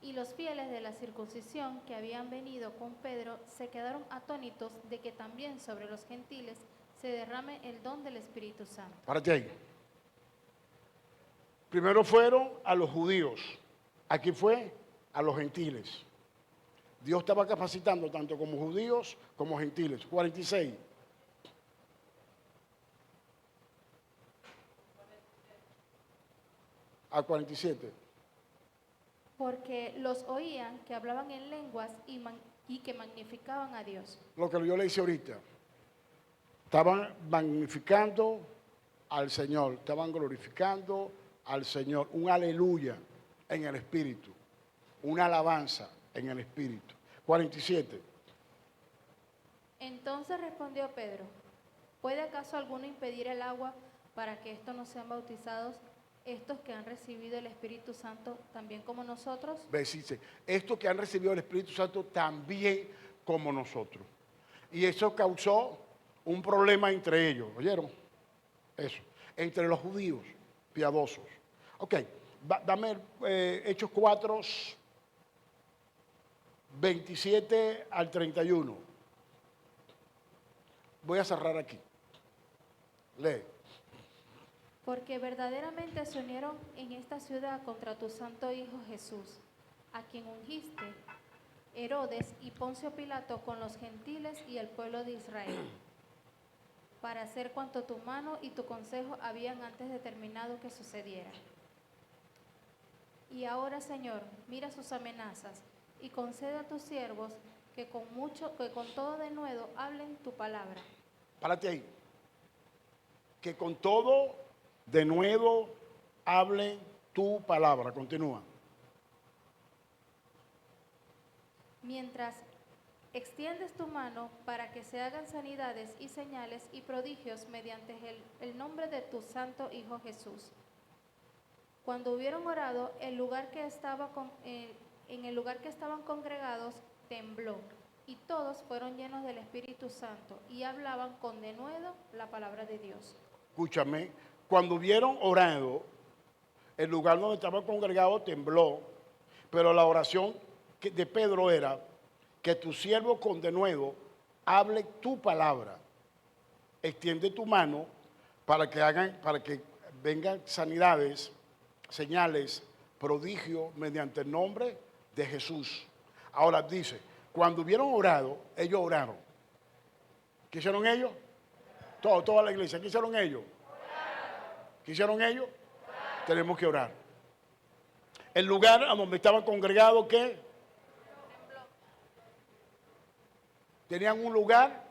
Y los fieles de la circuncisión que habían venido con Pedro se quedaron atónitos de que también sobre los gentiles se derrame el don del Espíritu Santo. Párate ahí. Primero fueron a los judíos, aquí fue a los gentiles. Dios estaba capacitando tanto como judíos como gentiles. 46. A 47. Porque los oían que hablaban en lenguas y que magnificaban a Dios. Lo que yo le hice ahorita. Estaban magnificando al Señor, estaban glorificando al Señor. Un aleluya en el Espíritu. Una alabanza en el Espíritu. 47. Entonces respondió Pedro, ¿puede acaso alguno impedir el agua para que estos no sean bautizados, estos que han recibido el Espíritu Santo también como nosotros? Dice, estos que han recibido el Espíritu Santo también como nosotros. Y eso causó un problema entre ellos, ¿oyeron? Eso, entre los judíos piadosos. Ok, dame Hechos 4, 27 al 31. Voy a cerrar aquí. Lee. Porque verdaderamente se unieron en esta ciudad contra tu santo Hijo Jesús, a quien ungiste, Herodes y Poncio Pilato con los gentiles y el pueblo de Israel, para hacer cuanto tu mano y tu consejo habían antes determinado que sucediera. Y ahora, Señor, mira sus amenazas y concede a tus siervos que con todo denuedo hablen tu palabra. Párate ahí. Que con todo denuedo hablen tu palabra. Continúa. Mientras extiendes tu mano para que se hagan sanidades y señales y prodigios mediante el nombre de tu santo Hijo Jesús. Cuando hubieron orado, en el lugar que estaban congregados tembló, y todos fueron llenos del Espíritu Santo y hablaban con denuedo la palabra de Dios. Escúchame, cuando hubieron orado, el lugar donde estaban congregados tembló, pero la oración de Pedro era que tu siervo con denuedo hable tu palabra. Extiende tu mano para que vengan sanidades, señales, prodigios mediante el nombre de Jesús. Ahora dice, cuando hubieron orado, ellos oraron. ¿Qué hicieron ellos? Toda la iglesia. ¿Qué hicieron ellos? ¿Qué hicieron ellos? Tenemos que orar. El lugar a donde estaban congregados, ¿qué? Tenían un lugar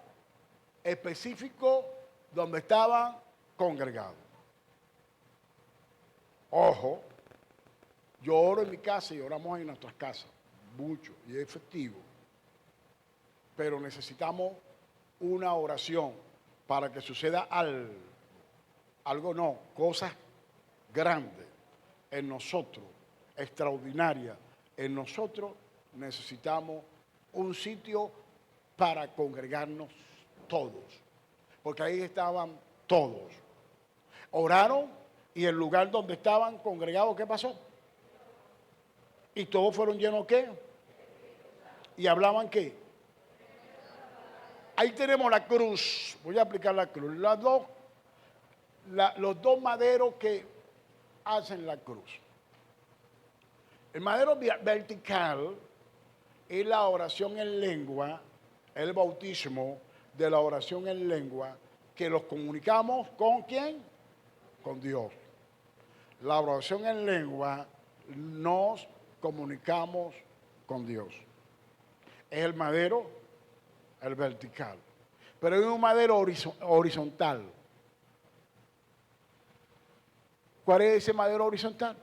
específico donde estaban congregados. Ojo, yo oro en mi casa y oramos en nuestras casas, mucho, y es efectivo. Pero necesitamos una oración para que suceda algo no, cosas grandes en nosotros, extraordinarias en nosotros. Necesitamos un sitio para congregarnos todos, porque ahí estaban todos. Oraron y el lugar donde estaban congregados, ¿qué pasó? Y todos fueron llenos, ¿qué? Y hablaban, ¿qué? Ahí tenemos la cruz. Voy a aplicar la cruz. Los dos maderos que hacen la cruz. El madero vertical es la oración en lengua, el bautismo de la oración en lengua, que los comunicamos ¿con quién? Con Dios. La oración en lengua nos comunicamos con Dios. Es el madero, el vertical. Pero hay un madero horizontal. ¿Cuál es ese madero horizontal?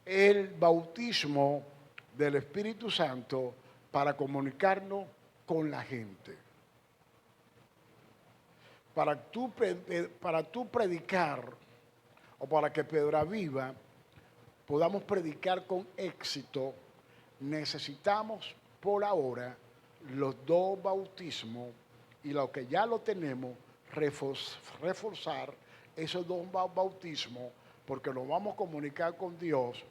El bautismo del Espíritu Santo para comunicarnos con la gente. Para tú predicar o para que Piedra Viva podamos predicar con éxito, necesitamos por ahora los dos bautismos y lo que ya lo tenemos, reforzar esos dos bautismos, porque nos vamos a comunicar con Dios,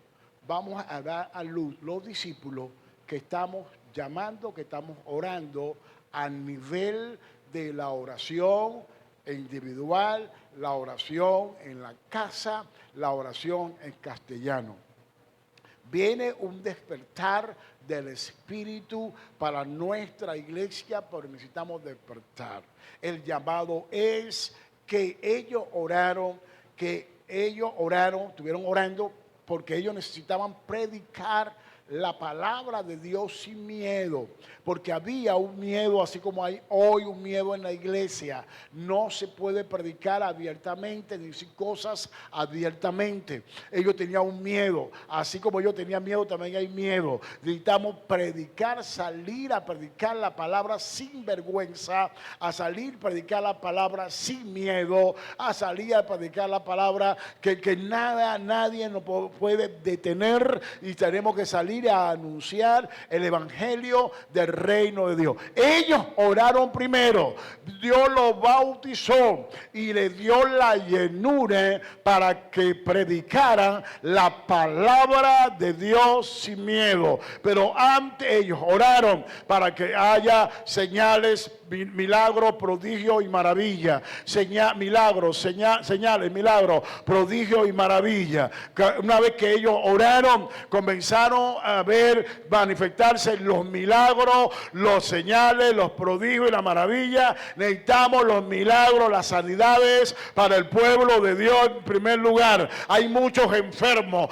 vamos a dar a luz los discípulos que estamos llamando, que estamos orando a nivel de la oración individual, la oración en la casa, la oración en castellano. Viene un despertar del Espíritu para nuestra iglesia, pero necesitamos despertar. El llamado es que ellos oraron, estuvieron orando porque ellos necesitaban predicar la palabra de Dios sin miedo, porque había un miedo, así como hay hoy un miedo en la iglesia. No se puede predicar abiertamente, ni decir cosas abiertamente. Ellos tenían un miedo, así como yo tenía miedo, también hay miedo. Necesitamos predicar, salir a predicar la palabra sin vergüenza, a salir a predicar la palabra sin miedo, a salir a predicar la palabra que nadie nos puede detener, y tenemos que salir a anunciar el evangelio del reino de Dios. Ellos oraron primero, Dios los bautizó y le dio la llenura para que predicaran la palabra de Dios sin miedo. Pero antes ellos oraron para que haya señales, milagros, prodigios y maravillas. Señales, milagros, prodigios y maravillas. Una vez que ellos oraron, comenzaron a ver manifestarse los milagros, los señales, los prodigios y la maravilla. Necesitamos los milagros, las sanidades para el pueblo de Dios en primer lugar. Hay muchos enfermos,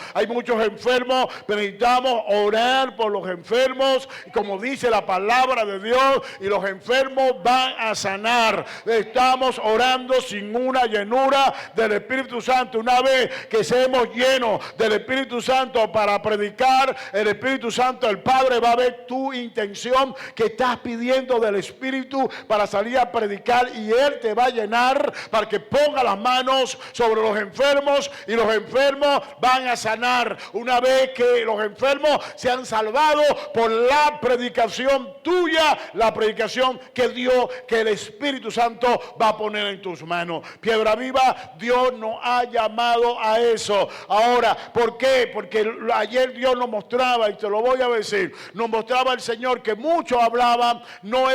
pero necesitamos orar por los enfermos, como dice la palabra de Dios, y los enfermos van a sanar. Estamos orando sin una llenura del Espíritu Santo. Una vez que seamos llenos del Espíritu Santo para predicar, el Espíritu Santo, el Padre va a ver tu intención que estás pidiendo del Espíritu para salir a predicar, y Él te va a llenar para que ponga las manos sobre los enfermos y los enfermos van a sanar. Una vez que los enfermos se han salvado por la predicación tuya, la predicación que Dios, que el Espíritu Santo va a poner en tus manos. Piedra Viva, Dios nos ha llamado a eso. Ahora, ¿por qué? Porque ayer Dios nos mostraba, y te lo voy a decir, nos mostraba el Señor que muchos hablaban, no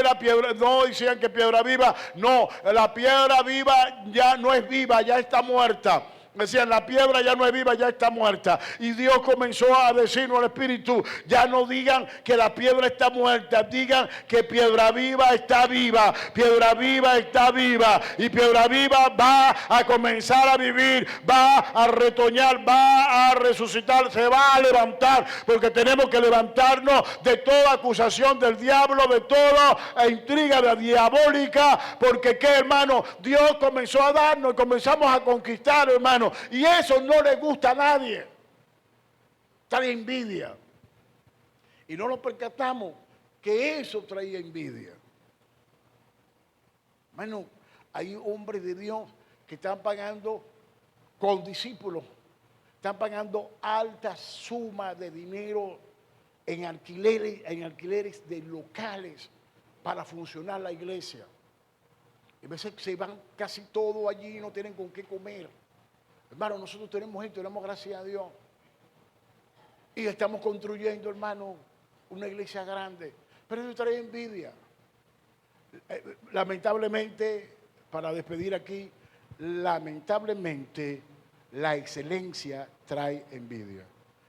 decían que Piedra Viva, no, la piedra viva ya no es viva, ya está muerta. Decían, la piedra ya no es viva, ya está muerta. Y Dios comenzó a decirnos al Espíritu, ya no digan que la piedra está muerta, digan que Piedra Viva está viva. Piedra Viva está viva. Y Piedra Viva va a comenzar a vivir, va a retoñar, va a resucitar, se va a levantar. Porque tenemos que levantarnos de toda acusación del diablo, de toda intriga diabólica. Porque, ¿qué, hermano? Dios comenzó a darnos y comenzamos a conquistar, hermano. Y eso no le gusta a nadie. Trae envidia. Y no nos percatamos que eso traía envidia. Bueno, hay hombres de Dios que están pagando con discípulos, están pagando altas sumas de dinero en alquileres de locales para funcionar la iglesia. Y a veces se van casi todo allí y no tienen con qué comer. Hermano, nosotros tenemos esto, damos gracias a Dios. Y estamos construyendo, hermano, una iglesia grande. Pero eso trae envidia. Lamentablemente, para despedir aquí, lamentablemente, la excelencia trae envidia.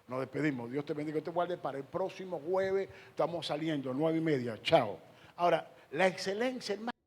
Nos despedimos. Dios te bendiga y te guarde. Para el próximo jueves estamos saliendo, 9:30. Chao. Ahora, la excelencia, hermano.